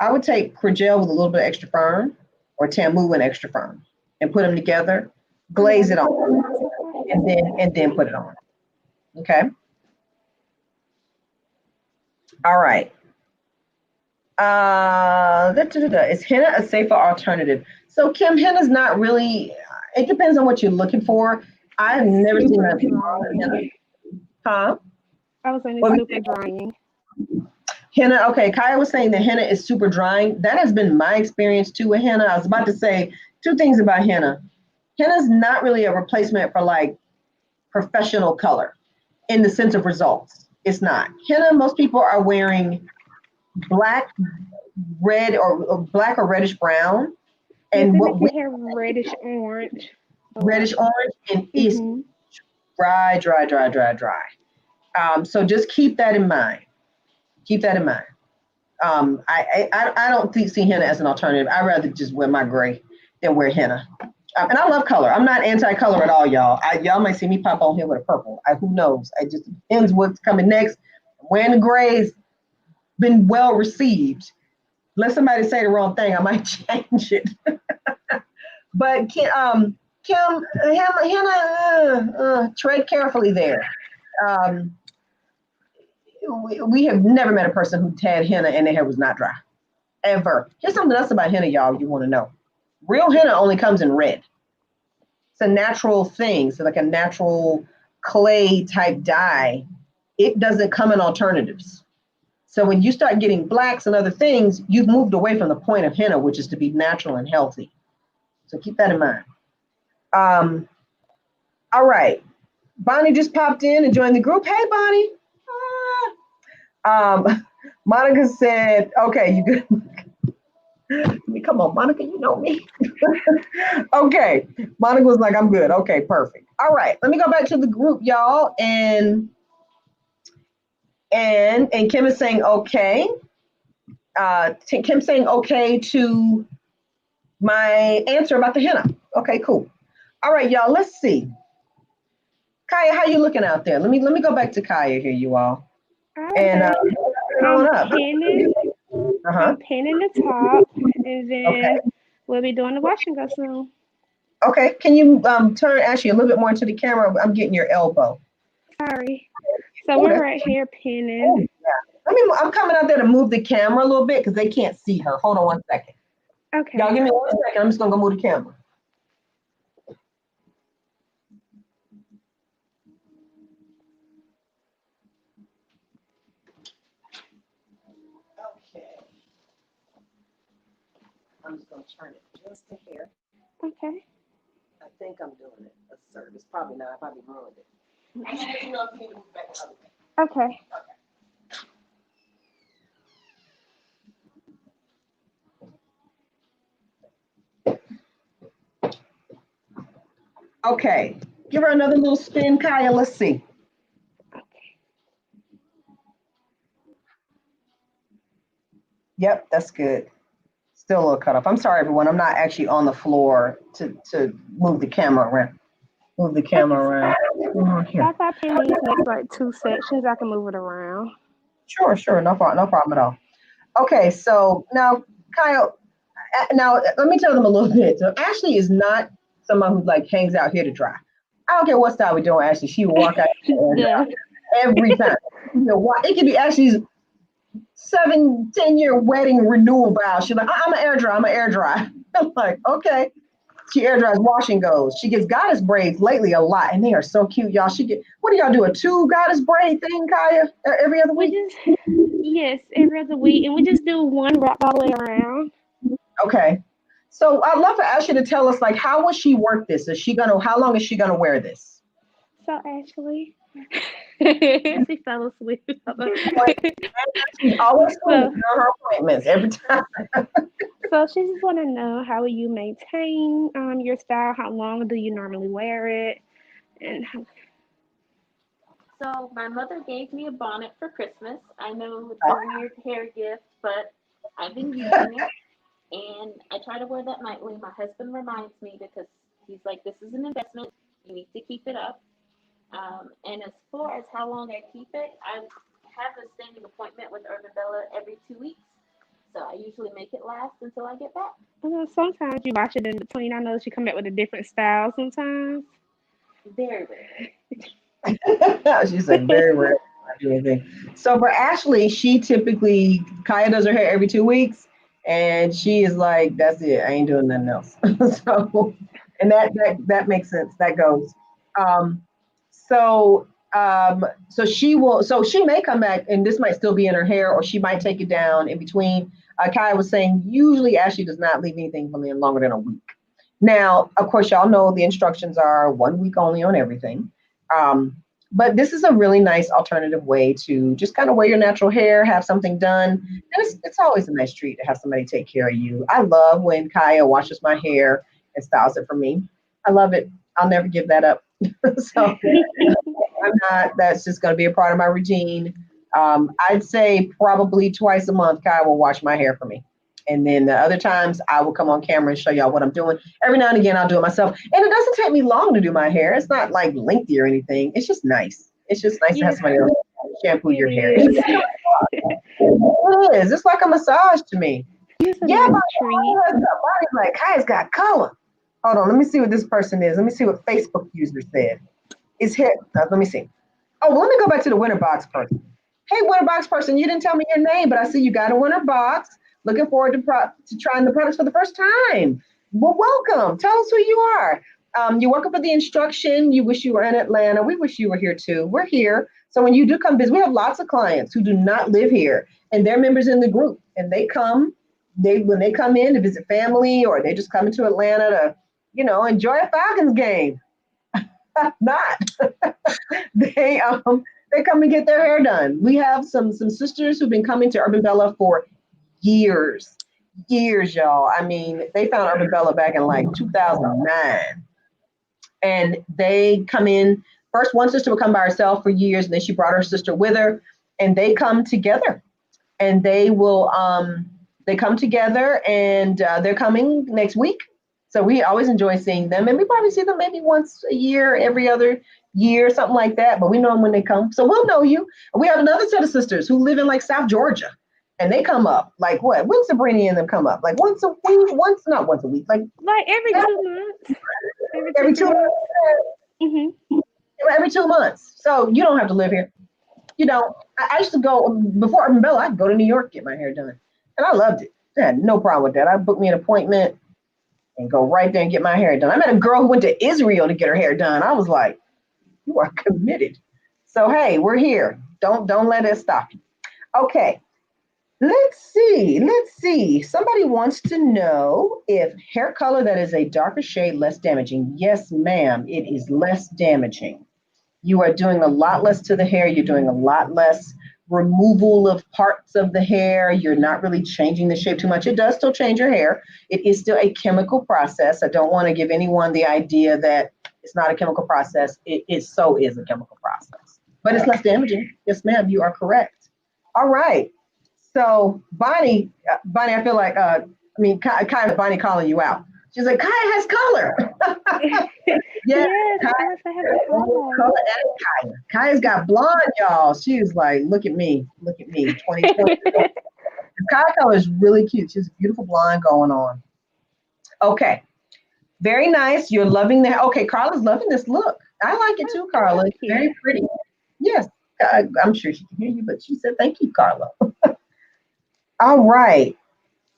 I would take Cragel with a little bit of extra firm or Tamu and extra firm and put them together, glaze it on, and then put it on. Okay. All right. Is henna a safer alternative? So Kim, henna's not really, it depends on what you're looking for. I've never seen that before. Huh? I was saying it's super drying. Henna, okay, Kaaya was saying that henna is super drying. That has been my experience too with henna. I was about to say two things about henna. Henna's not really a replacement for like professional color in the sense of results. It's not. Henna, most people are wearing black, red, or black or reddish brown. And what we have reddish orange. Reddish orange, and it's dry. So just keep that in mind. Keep that in mind. I don't see henna as an alternative. I'd rather just wear my gray than wear henna. And I love color. I'm not anti-color at all, y'all. Y'all might see me pop on here with a purple. Who knows? It just depends what's coming next. Wearing the gray's been well received. Let somebody say the wrong thing, I might change it. But Kim, henna, tread carefully there. We have never met a person who had henna and their hair was not dry, ever. Here's something else about henna, y'all, you want to know. Real henna only comes in red. It's a natural thing, so like a natural clay type dye. It doesn't come in alternatives. So when you start getting blacks and other things, you've moved away from the point of henna, which is to be natural and healthy. So keep that in mind. All right. Bonnie just popped in and joined the group. Hey, Bonnie. Monica said, okay, you good? Come on, Monica, you know me. Okay. Monica was like, I'm good. Okay, perfect. All right. Let me go back to the group, y'all. And Kim is saying okay. Kim's saying okay to my answer about the henna. Okay, cool. All right, y'all, let's see. Kaaya, how you looking out there? Let me go back to Kaaya here, you all. And I'm pinning the top, and then we'll be doing the wash and go soon. Okay, can you turn actually a little bit more into the camera? I'm getting your elbow. Sorry. So we're right here pinning. Yeah. I'm coming out there to move the camera a little bit because they can't see her. Hold on 1 second. Okay. Y'all give me 1 second. I'm just gonna go move the camera. Okay. I'm just gonna turn it just to here. Okay. I think I'm doing it. Assert. It's probably not. I probably ruined it. I'm just letting you know if you need to move back the other way. Okay. Okay, give her another little spin, Kaaya. Let's see. Okay. Yep, that's good. Still a little cut off. I'm sorry, everyone. I'm not actually on the floor to move the camera around. Move the camera around. After I pin these next like 2 sections, I can move it around. Sure. No problem at all. Okay, so now, Kyle, now let me tell them a little bit. So Ashley is not someone who like hangs out here to dry. I don't care what style we're doing, Ashley. She will walk out here every time. You know, it could be Ashley's 7-10-year wedding renewal vow. She's like, I'm an air dry. I'm like, okay. She air dries, wash and goes. She gets goddess braids lately a lot, and they are so cute, y'all. What do y'all do? A 2 goddess braid thing, Kaaya? Every other week? Yes, every other week, and we just do 1 wrap all the way around. Okay. So I'd love for Ashley to tell us, like, how will she work this? How long is she gonna wear this? So Ashley, she fell asleep. She's always so, on her appointments every time. so she just want to know how will you maintain your style? How long do you normally wear it? And So my mother gave me a bonnet for Christmas. I know it's a weird hair gift, but I've been using it, and I try to wear that nightly. My husband reminds me because he's like, "This is an investment. You need to keep it up." And as far as how long I keep it, I have a standing appointment with Urbanbella every 2 weeks. So I usually make it last until I get back. sometimes you wash it in between. I know she come back with a different style sometimes. Very rare. She said very rare. I do anything. So for Ashley, she typically Kaaya does her hair every 2 weeks, and she is like, "That's it. I ain't doing nothing else." So, and that makes sense. That goes. Um, so so she will. So she may come back, and this might still be in her hair, or she might take it down in between. Kaaya was saying usually Ashley does not leave anything for me longer than a week. Now, of course, y'all know the instructions are 1 week only on everything. Um, but this is a really nice alternative way to just kind of wear your natural hair, have something done. And it's always a nice treat to have somebody take care of you. I love when Kaaya washes my hair and styles it for me. I love it. I'll never give that up. So that's just going to be a part of my routine. I'd say probably twice a month, Kaaya will wash my hair for me. And then the other times I will come on camera and show y'all what I'm doing. Every now and again, I'll do it myself. And it doesn't take me long to do my hair. It's not like lengthy or anything. It's just nice. It's just nice to have somebody else shampoo your hair. Is. It is. It's like a massage to me. It's a Yeah, nice but treat. body's like, Kai's got color. Hold on, let me see what this person is. Let me see what Facebook user said. Is here. Let me see. Oh, well, let me go back to the winter box person. Hey, winter box person, you didn't tell me your name, but I see you got a winter box. Looking forward to trying the products for the first time. Well, welcome. Tell us who you are. You're working for the instruction. You wish you were in Atlanta. We wish you were here too. We're here. So when you do come visit, we have lots of clients who do not live here, and they're members in the group. And they come, when they come in to visit family, or they just come into Atlanta to, enjoy a Falcons game. Not. they come and get their hair done. We have some sisters who've been coming to Urbanbella for years, y'all. I mean, they found Urbanbella back in like 2009, and they come in. First, one sister would come by herself for years, and then she brought her sister with her, and they come together, and they come together, and they're coming next week. So we always enjoy seeing them, and we probably see them maybe once a year, every other year, something like that. But we know them when they come, so we'll know you. We have another set of sisters who live in like South Georgia, and they come up like what? When Sabrina and them come up? Like once a week? Not once a week, like every 2 months. every 2 months. Mm-hmm. Every 2 months. So you don't have to live here. I used to go before Urbanbella. I'd go to New York, get my hair done, and I loved it. I had no problem with that. I booked me an appointment and go right there and get my hair done. I met a girl who went to Israel to get her hair done. I was like, you are committed. So hey, we're here. Don't let it stop you. Okay. Let's see. Somebody wants to know if hair color that is a darker shade less damaging. Yes, ma'am, it is less damaging. You are doing a lot less to the hair. You're doing a lot less removal of parts of the hair. You're not really changing the shape too much. It does still change your hair. It is still a chemical process. I don't want to give anyone the idea that it's not a chemical process. It is a chemical process, but it's less damaging. Yes, ma'am, you are correct. All right. So Bonnie, I feel like, Kaaya, Bonnie calling you out. She's like, Kaaya has color. Yes, Kaaya, I have a color. color and Kaaya. Kaaya's got blonde, y'all. She was like, look at me, 2020. The Kaaya color is really cute. She's a beautiful blonde going on. Okay, very nice. You're loving that. Okay, Carla's loving this look. I like it too, Carla. It's very pretty. Yes, I'm sure she can hear you, but she said, thank you, Carla. All right.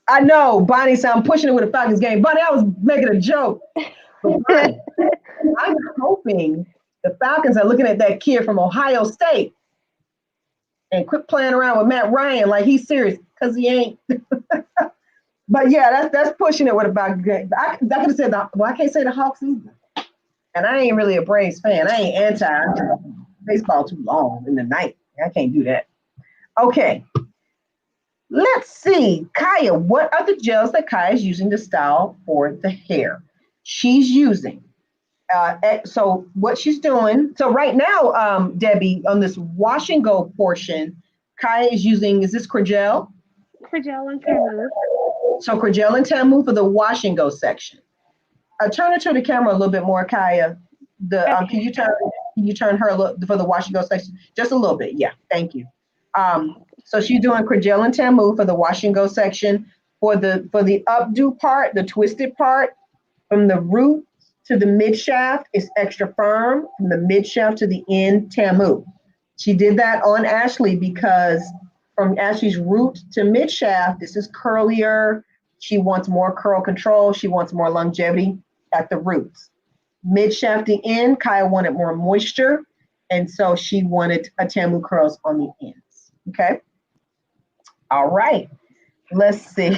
I know, Bonnie said I'm pushing it with a Falcons game. Bonnie, I was making a joke. But Bonnie, I'm hoping the Falcons are looking at that kid from Ohio State and quit playing around with Matt Ryan like he's serious, because he ain't. But yeah, that's pushing it with a Falcons game. I could have said, I can't say the Hawks either. And I ain't really a Braves fan. I ain't anti. I'm just baseball too long in the night. I can't do that. Okay. Let's see. Kaaya, what are the gels that Kaaya is using to style for the hair? She's using. So what she's doing. So right now, Debbie, on this wash and go portion, Kaaya is using, is this Cragel? Cragel and Tamu. So Cragel and Tamu for the wash and go section. Turn her to the camera a little bit more, Kaaya. Can you turn her a little for the wash and go section? Just a little bit. Yeah, thank you. So she's doing Cragel and Tamu for the wash and go section. For the updo part, the twisted part, from the root to the mid shaft is extra firm. From the mid shaft to the end, Tamu. She did that on Ashley because from Ashley's root to mid shaft, this is curlier. She wants more curl control. She wants more longevity at the roots. Mid shaft to end, Kaaya wanted more moisture. And so she wanted a Tamu curls on the ends. Okay. All right. Let's see.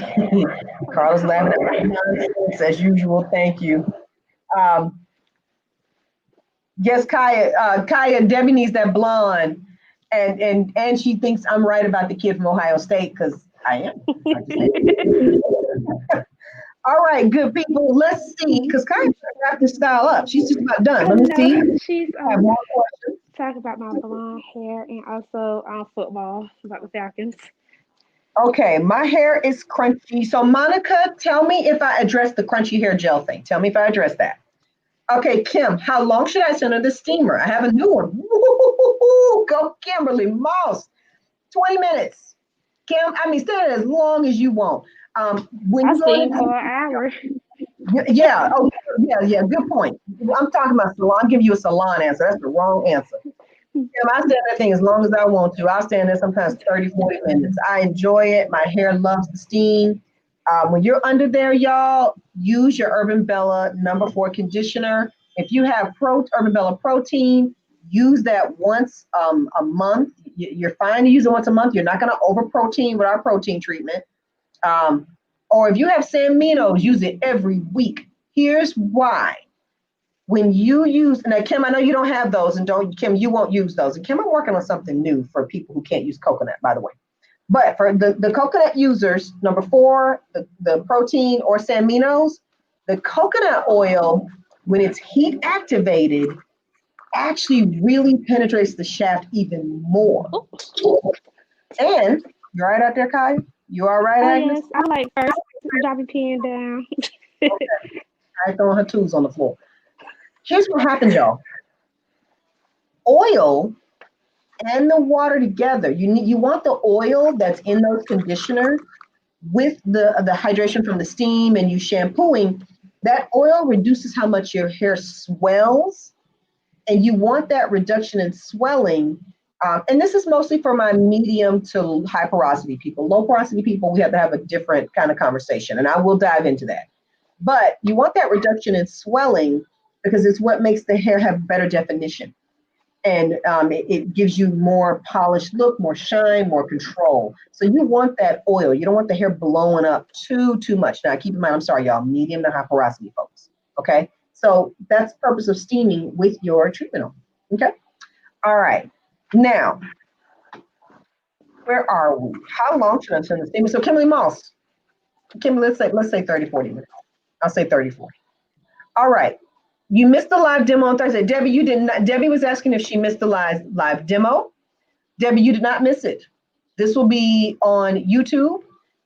Carla's laughing at my nonsense as usual. Thank you. Yes, Kaaya, Debbie needs that blonde. And she thinks I'm right about the kid from Ohio State because I am. All right, good people. Let's see, because Kaaya wrapped this style up. She's just about done. Let me see. She's I have more questions. talking about my blonde hair and also football about the Falcons. Okay, my hair is crunchy. So Monica, tell me if I address the crunchy hair gel thing. Tell me if I address that. Okay, Kim, how long should I send her the steamer? I have a new one. Woo-hoo-hoo-hoo-hoo. Go Kimberly Moss. 20 minutes. Kim, I mean, stay there as long as you want. When I you go stayed to for an hour. yeah, oh, yeah, good point. I'm talking about salon. I'm giving you a salon answer. That's the wrong answer. Kim, I stand that thing as long as I want to. I'll stand there sometimes 30, 40 minutes. I enjoy it. My hair loves the steam. When you're under there, y'all, use your Urbanbella #4 conditioner. If you have Urbanbella protein, use that once a month. You're fine to use it once a month. You're not going to over protein with our protein treatment. Or if you have San Minos, use it every week. Here's why. When you use, now Kim, I know you don't have those, and Kim, you won't use those. And Kim, I'm working on something new for people who can't use coconut, by the way. But for the coconut users, #4, the protein or San Minos, the coconut oil, when it's heat activated, actually really penetrates the shaft even more. And you all right out there, Kai? You all right, Agnes? Yes, I like first drop your pen down. Okay. I throwing her tools on the floor. Here's what happens, y'all. Oil and the water together. You want the oil that's in those conditioners with the hydration from the steam and you shampooing. That oil reduces how much your hair swells, and you want that reduction in swelling. And this is mostly for my medium to high porosity people. Low porosity people, we have to have a different kind of conversation, and I will dive into that. But you want that reduction in swelling because it's what makes the hair have better definition. And it gives you more polished look, more shine, more control. So you want that oil. You don't want the hair blowing up too much. Now, keep in mind, I'm sorry, y'all, medium to high porosity folks. Okay? So that's the purpose of steaming with your treatment on. Okay? All right. Now, where are we? How long should I send the steamer? So Kimberly Moss. Kimberly, let's say 30, 40 minutes. I'll say 30, 40. All right. You missed the live demo on Thursday. Debbie, you did not. Debbie was asking if she missed the live demo. Debbie, you did not miss it. This will be on YouTube.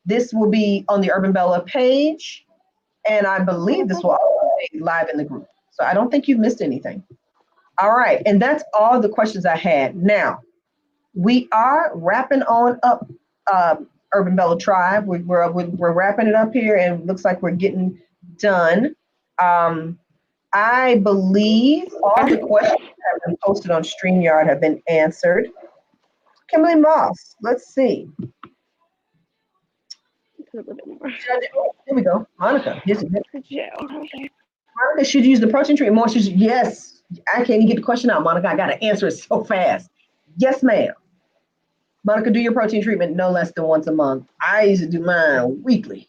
This will be on the Urbanbella page. And I believe this will also be live in the group. So I don't think you've missed anything. All right. And that's all the questions I had. Now, we are wrapping on up Urbanbella Tribe. We're wrapping it up here, and it looks like we're getting done. I believe all the questions that have been posted on StreamYard have been answered. Kimberly Moss, let's see. Here we go. Monica, here's it. Okay. Monica should use the protein treatment more. Yes, I can't even get the question out, Monica. I got to answer it so fast. Yes, ma'am. Monica, do your protein treatment no less than once a month. I used to do mine weekly.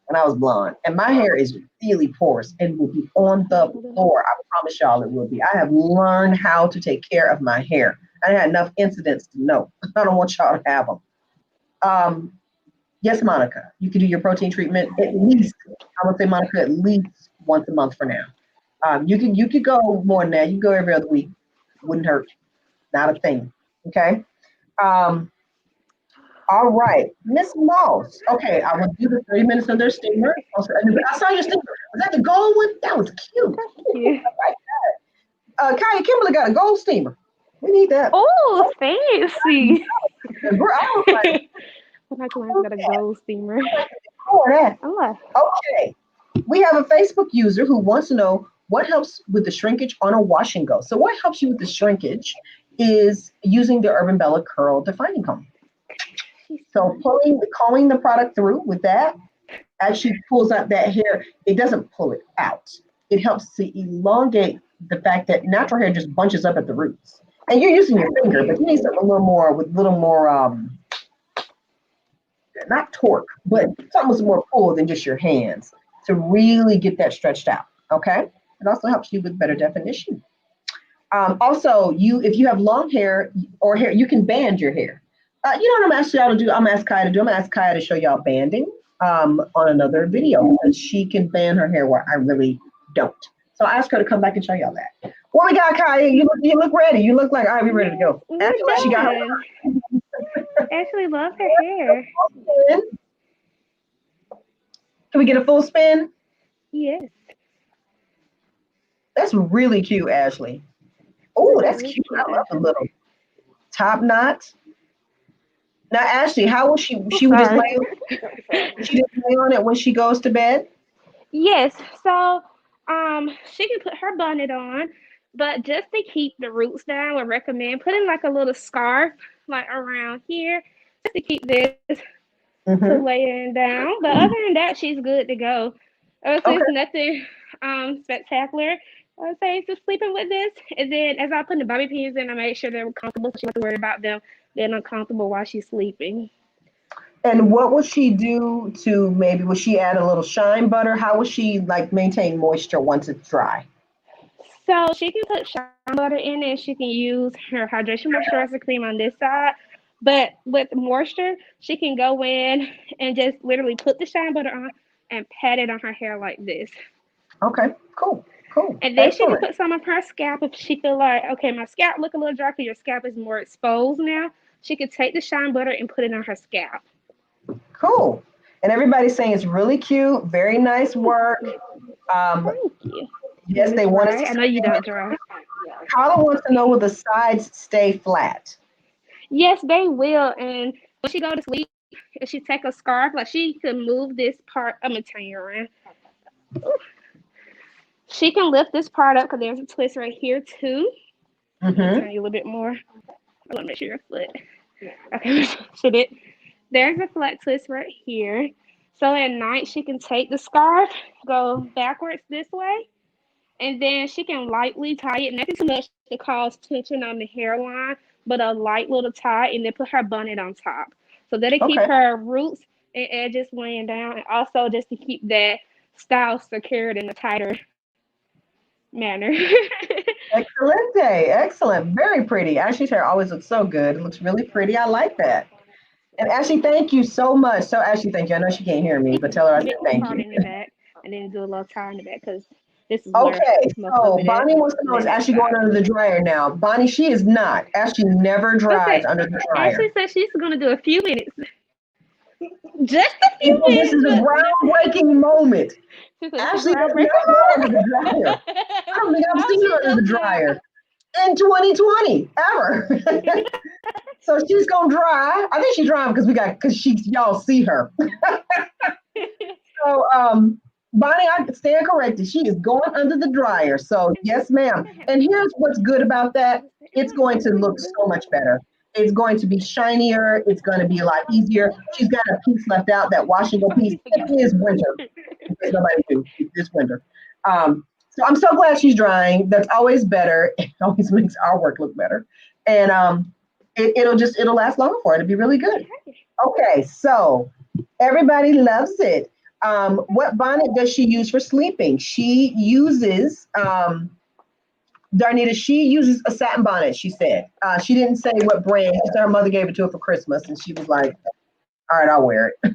when I was blonde. And my hair is really porous and will be on the floor. I promise y'all it will be. I have learned how to take care of my hair. I had enough incidents to know. I don't want y'all to have them. Yes, Monica, you can do your protein treatment at least, I would say, Monica, at least once a month for now. You could go more than that. You can go every other week. Wouldn't hurt. Not a thing. Okay. All right, Miss Moss. Okay, I will do the 30 minutes of their steamer. I saw your steamer. Was that the gold one? That was cute. Yeah. Kaaya, Kimberly got a gold steamer. We need that. Oh, fancy. I was like, My client's got a gold steamer. that. Oh, Okay, we have a Facebook user who wants to know what helps with the shrinkage on a wash and go. So what helps you with the shrinkage is using the Urbanbella Curl Defining Comb. So combing the product through with that actually pulls out that hair. It doesn't pull it out. It helps to elongate the fact that natural hair just bunches up at the roots. And you're using your finger, but you need something a little more, not torque, but something with more pull than just your hands to really get that stretched out. Okay. It also helps you with better definition. Also, if you have long hair or hair, you can band your hair. You know what I'm asking y'all to do? I'm going to ask Kaaya to do. I'm going to ask Kaaya to show y'all banding on another video. And she can band her hair where I really don't. So I asked her to come back and show y'all that. What we got, Kaaya? You look ready. You look like, all right, we ready to go. Actually, she got her. Ashley loves her hair. Can we get a full spin? Yes. That's really cute, Ashley. Oh, that's cute. I love the little top knot. Now, Ashley, how will she would just lay on it when she goes to bed? Yes. So, she can put her bonnet on, but just to keep the roots down, I would recommend putting like a little scarf like around here just to keep this to laying down. But other than that, she's good to go. I would say it's nothing spectacular. I would say just sleeping with this, and then as I put the bobby pins in, I make sure they're comfortable. So she doesn't have to worry about them being uncomfortable while she's sleeping. And what will she do to will she add a little shine butter? How will she like maintain moisture once it's dry? So she can put shine butter in it. She can use her hydration moisturizer cream on this side. But with moisture, she can go in and just literally put the shine butter on and pat it on her hair like this. Okay, cool. And then she can put some on her scalp if she feel like, okay, my scalp look a little dry because your scalp is more exposed now. She could take the shine butter and put it on her scalp. Cool. And everybody's saying it's really cute, very nice work. Thank you. Yes, they want us to. I know you don't dry. Carla wants to know will the sides stay flat? Yes, they will. And when she go to sleep, if she take a scarf, like she could move this part. I'm gonna turn you around. Ooh. She can lift this part up because there's a twist right here too. Turn you a little bit more. I want to make sure your foot. Okay, so there's a flat twist right here. So at night she can take the scarf, go backwards this way, and then she can lightly tie it, nothing too much to cause tension on the hairline, but a light little tie, and then put her bonnet on top. So that'll keep her roots and edges laying down, and also just to keep that style secured in a tighter manner. Excellent. Very pretty. Ashley's hair always looks so good. It looks really pretty. I like that. And Ashley, thank you so much. So Ashley, thank you. I know she can't hear me, but tell her I said thank you. In the back, and then do a little tie in the back because this is okay. So Bonnie wants to know, is Ashley going under the dryer now? Bonnie, she is not. Ashley never dries under the dryer. Ashley said she's going to do a few minutes. Just a few minutes. This is a groundbreaking moment. Ashley never go under the dryer. I don't think I've seen her under the dryer in 2020 ever. So she's gonna dry. I think she's drying because y'all see her. So Bonnie, I stand corrected. She is going under the dryer. So yes, ma'am. And here's what's good about that. It's going to look so much better. It's going to be shinier. It's going to be a lot easier. She's got a piece left out, that wash and go piece. It is winter. Nobody knew this winter. So I'm so glad she's drying. That's always better. It always makes our work look better. And it'll last longer for her. It'll be really good. Okay, so everybody loves it. What bonnet does she use for sleeping? She uses, Darneta, she uses a satin bonnet, she said. She didn't say what brand. She said her mother gave it to her for Christmas, and she was like, all right, I'll wear it.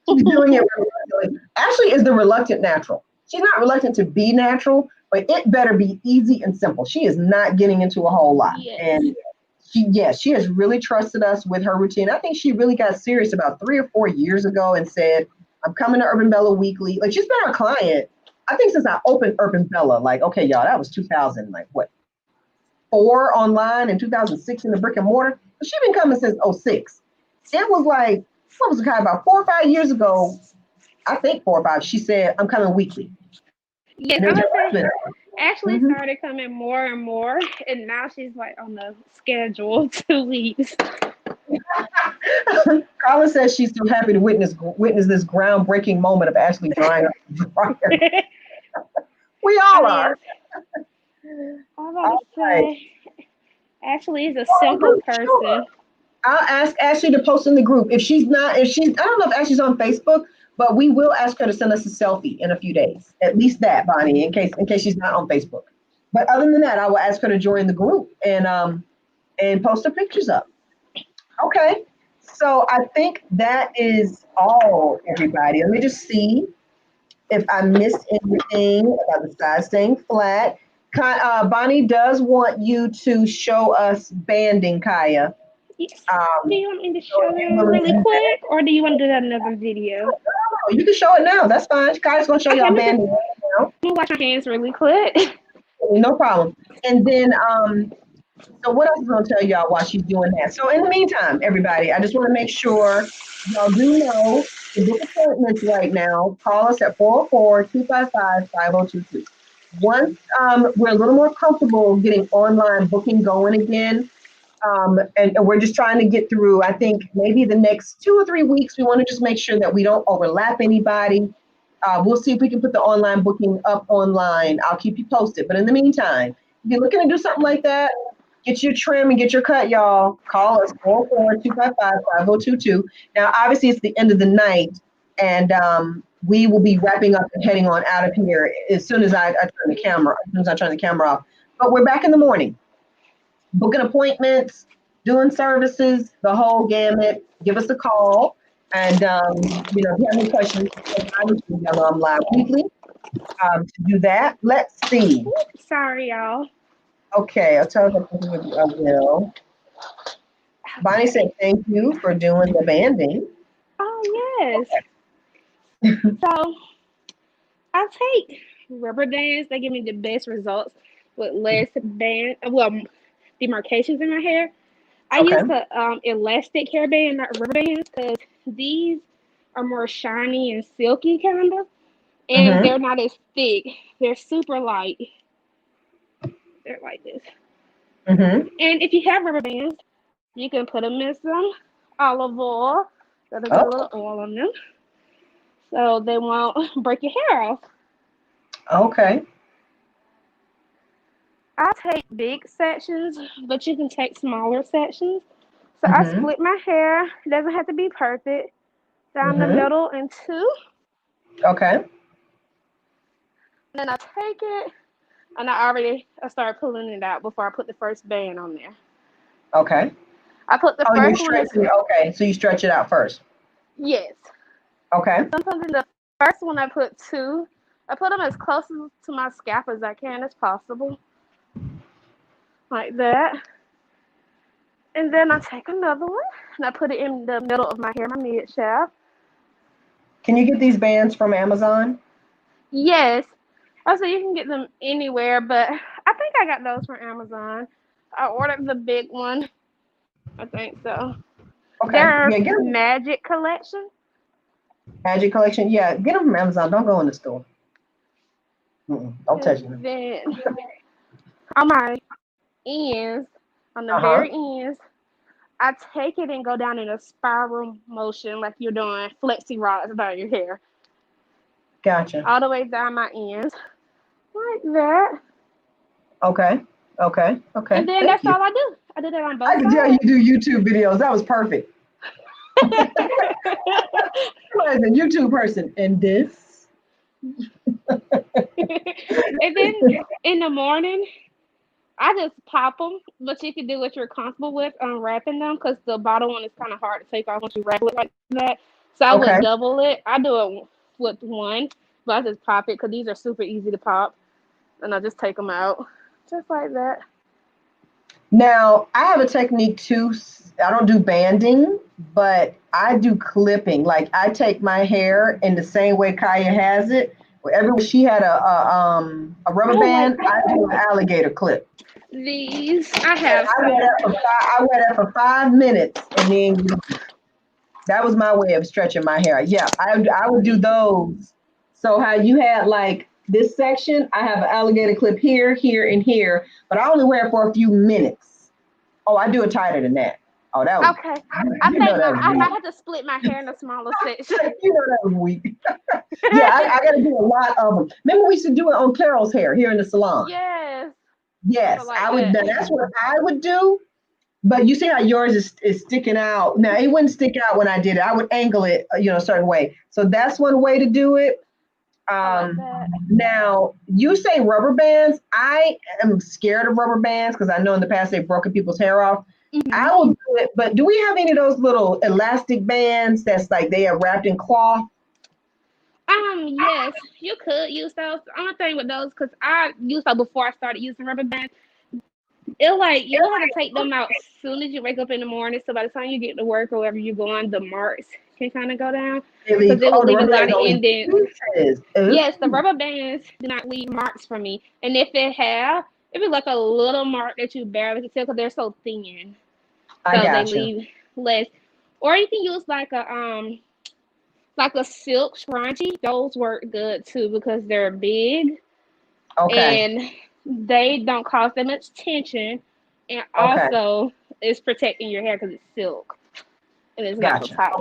She's doing it reluctantly. Ashley is the reluctant natural. She's not reluctant to be natural, but it better be easy and simple. She is not getting into a whole lot. Yes. And she has really trusted us with her routine. I think she really got serious about 3 or 4 years ago and said, I'm coming to Urbanbella weekly. Like, she's been our client, I think, since I opened Urbanbella. Like, okay, y'all, that was 2000, like what, 4 online and 2006 in the brick and mortar. But she's been coming since 06. It was like, what was it, kind of about 4 or 5 years ago? I think 4 or 5. She said, I'm coming weekly. Yes, I'm gonna say Ashley started coming more and more, and now she's like on the schedule 2 weeks. Carla says she's so happy to witness this groundbreaking moment of Ashley drying up the dryer. We all are. I'm about to say, Ashley is a simple person. Sure. I'll ask Ashley to post in the group. I don't know if Ashley's on Facebook, but we will ask her to send us a selfie in a few days. At least that, Bonnie, in case she's not on Facebook. But other than that, I will ask her to join the group and post her pictures up. Okay. So I think that is all, everybody. Let me just see if I missed anything about the side staying flat. Bonnie does want you to show us banding, Kaaya. Yes. Do you want me to show them really quick, or do you want to do that in another video? No, you can show it now. That's fine. Kaaya's going to show y'all banding right now. Let me wash my hands really quick. No problem. And then, so what else is going to tell y'all while she's doing that? So in the meantime, everybody, I just want to make sure y'all do know to book appointments right now. Call us at 404-255-5022. Once we're a little more comfortable getting online booking going again, and we're just trying to get through, I think, maybe the next 2 or 3 weeks, we want to just make sure that we don't overlap anybody. We'll see if we can put the online booking up online. I'll keep you posted. But in the meantime, if you're looking to do something like that, get your trim and get your cut, y'all. Call us 404-255-5022. Now, obviously, it's the end of the night, and we will be wrapping up and heading on out of here as soon as I turn the camera off. But we're back in the morning. Booking appointments, doing services, the whole gamut. Give us a call. And, if you have any questions, I'm live weekly to do that. Let's see. Sorry, y'all. Okay, I'll tell you I will. Bonnie said thank you for doing the banding. Oh, yes. So, I take rubber bands. They give me the best results with less demarcations in my hair. I use the elastic hairband, not rubber bands, because these are more shiny and silky kind of, and they're not as thick. They're super light. They're like this. And if you have rubber bands, you can put them in some olive oil. That'll get a little oil on them, so they won't break your hair off. Okay. I take big sections, but you can take smaller sections. So I split my hair. It doesn't have to be perfect. Down the middle in 2. Okay. And then I take it, and I start pulling it out before I put the first band on there. Okay. I put the first one. Okay, so you stretch it out first. Yes. Okay. Sometimes in the first one I put 2. I put them as close to my scalp as I can as possible. Like that. And then I take another one, and I put it in the middle of my hair, my mid shaft. Can you get these bands from Amazon? Yes. Also, you can get them anywhere, but I think I got those from Amazon. I ordered the big one. I think so. Okay. They're Magic Collection. Magic Collection? Yeah, get them from Amazon. Don't go in the store. Don't touch them. Then on my ends, on the very ends, I take it and go down in a spiral motion like you're doing flexi rods down your hair. Gotcha. All the way down my ends. Like that. Okay. And then that's all I do. I do that on both sides. I could tell you do YouTube videos. That was perfect. as a YouTube person. And this. And then in the morning, I just pop them, but you can do what you're comfortable with unwrapping them because the bottom one is kind of hard to take off once you wrap it like that. So I Okay. would double it. I do it with one, but I just pop it because these are super easy to pop. And I just take them out just like that. Now, I have a technique too. I don't do banding, but I do clipping. Like I take my hair in the same way Kaaya has it. Wherever she had a rubber band, I do an alligator clip. These I have. I wear that for 5 minutes, and then that was my way of stretching my hair. Yeah, I would do those. So how you had like this section, I have an alligator clip here, here, and here, but I only wear it for a few minutes. Oh, I do it tighter than that. Oh, that was Okay. I think I might have to split my hair in a smaller section. you know that was weak. Yeah, I got to do a lot of them. Remember we used to do it on Carol's hair here in the salon. Yes. Yes, Like I would. that. That's what I would do. But you see how yours is sticking out. Now it wouldn't stick out when I did it. I would angle it, a certain way. So that's one way to do it. Now you say rubber bands. I am scared of rubber bands because I know in the past they've broken people's hair off. Mm-hmm. I will do it, but do we have any of those little elastic bands that's like they are wrapped in cloth? Yes, you could use those. The only thing with those, because I used those before I started using rubber bands, you'll have to take them out as soon as you wake up in the morning. So by the time you get to work or wherever you're going, the marks can kind of go down because it will leave a lot of indents. Yes, the rubber bands do not leave marks for me, and if it be like a little mark that you barely can tell because they're so thin, so they leave less. Or you can use like a silk scrunchie. Those work good too because they're big. Okay. And they don't cause that much tension, and also it's protecting your hair because it's silk and it's not so tight.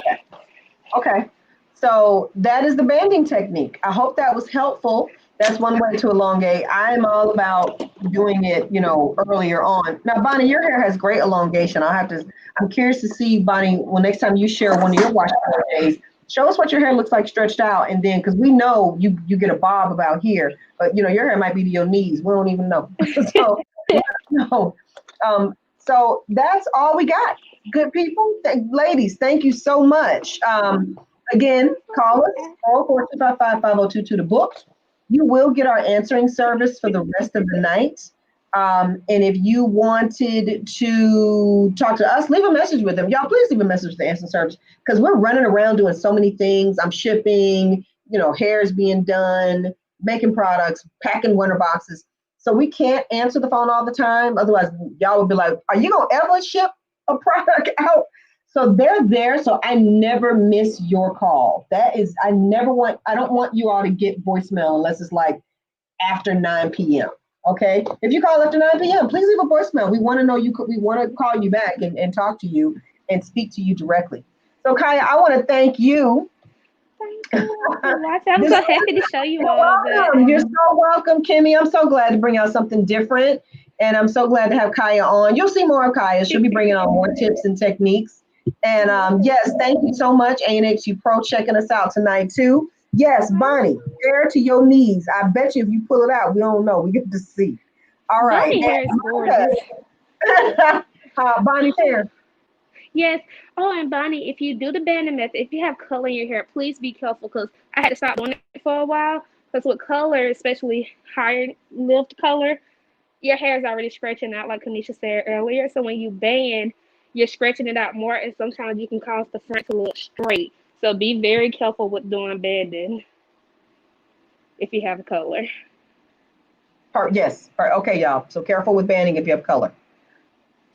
Okay. So that is the banding technique. I hope that was helpful. That's one way to elongate. I'm all about doing it, earlier on. Now, Bonnie, your hair has great elongation. I'm curious to see, Bonnie, when next time you share one of your wash days, show us what your hair looks like stretched out. And then, because we know you get a bob about here, but your hair might be to your knees. We don't even know. So, no. So that's all we got. Good people, ladies, thank you so much. Again, call us 44255-5022 to book. You will get our answering service for the rest of the night. And if you wanted to talk to us, leave a message with them. Y'all, please leave a message with the answering service because we're running around doing so many things. I'm shipping, hair is being done, making products, packing winter boxes. So we can't answer the phone all the time. Otherwise, y'all would be like, are you going to ever ship a product out? So they're there. So I never miss your call. I don't want you all to get voicemail unless it's like after 9 p.m. Okay. If you call after 9 p.m., please leave a voicemail. We want to know we want to call you back and talk to you and speak to you directly. So Kaaya, I want to thank you. Thank you. I'm so happy to show you all that. You're so welcome, Kimmie. I'm so glad to bring out something different. And I'm so glad to have Kaaya on. You'll see more of Kaaya. She'll be bringing on more tips and techniques. And yes, thank you so much, A&HU Pro, checking us out tonight too. Yes, Bonnie, hair to your knees. I bet you if you pull it out, we don't know. We get to see. All right. Bonnie hair is gorgeous. Bonnie's hair. Yes. Oh, and Bonnie, if you do the banding method, if you have color in your hair, please be careful because I had to stop doing it for a while. Because with color, especially higher lift color, your hair is already stretching out, like Kanisha said earlier. So when you band, you're stretching it out more, and sometimes you can cause the front to look straight. So be very careful with doing banding if you have color. Yes. Okay, y'all. So careful with banding if you have color.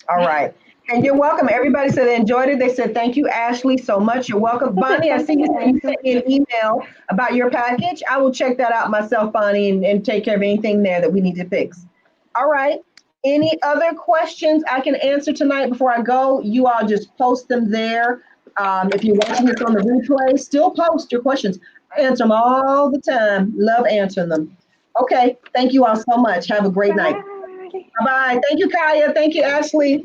All right. And you're welcome. Everybody said they enjoyed it. They said, thank you, Ashley, so much. You're welcome. Bonnie, I see you sent me an email about your package. I will check that out myself, Bonnie, and take care of anything there that we need to fix. All right. Any other questions I can answer tonight before I go? You all just post them there. If you're watching this on the replay, still post your questions. I answer them all the time. Love answering them. Okay. Thank you all so much. Have a great night. Bye-bye. Thank you, Kaaya. Thank you, Ashley.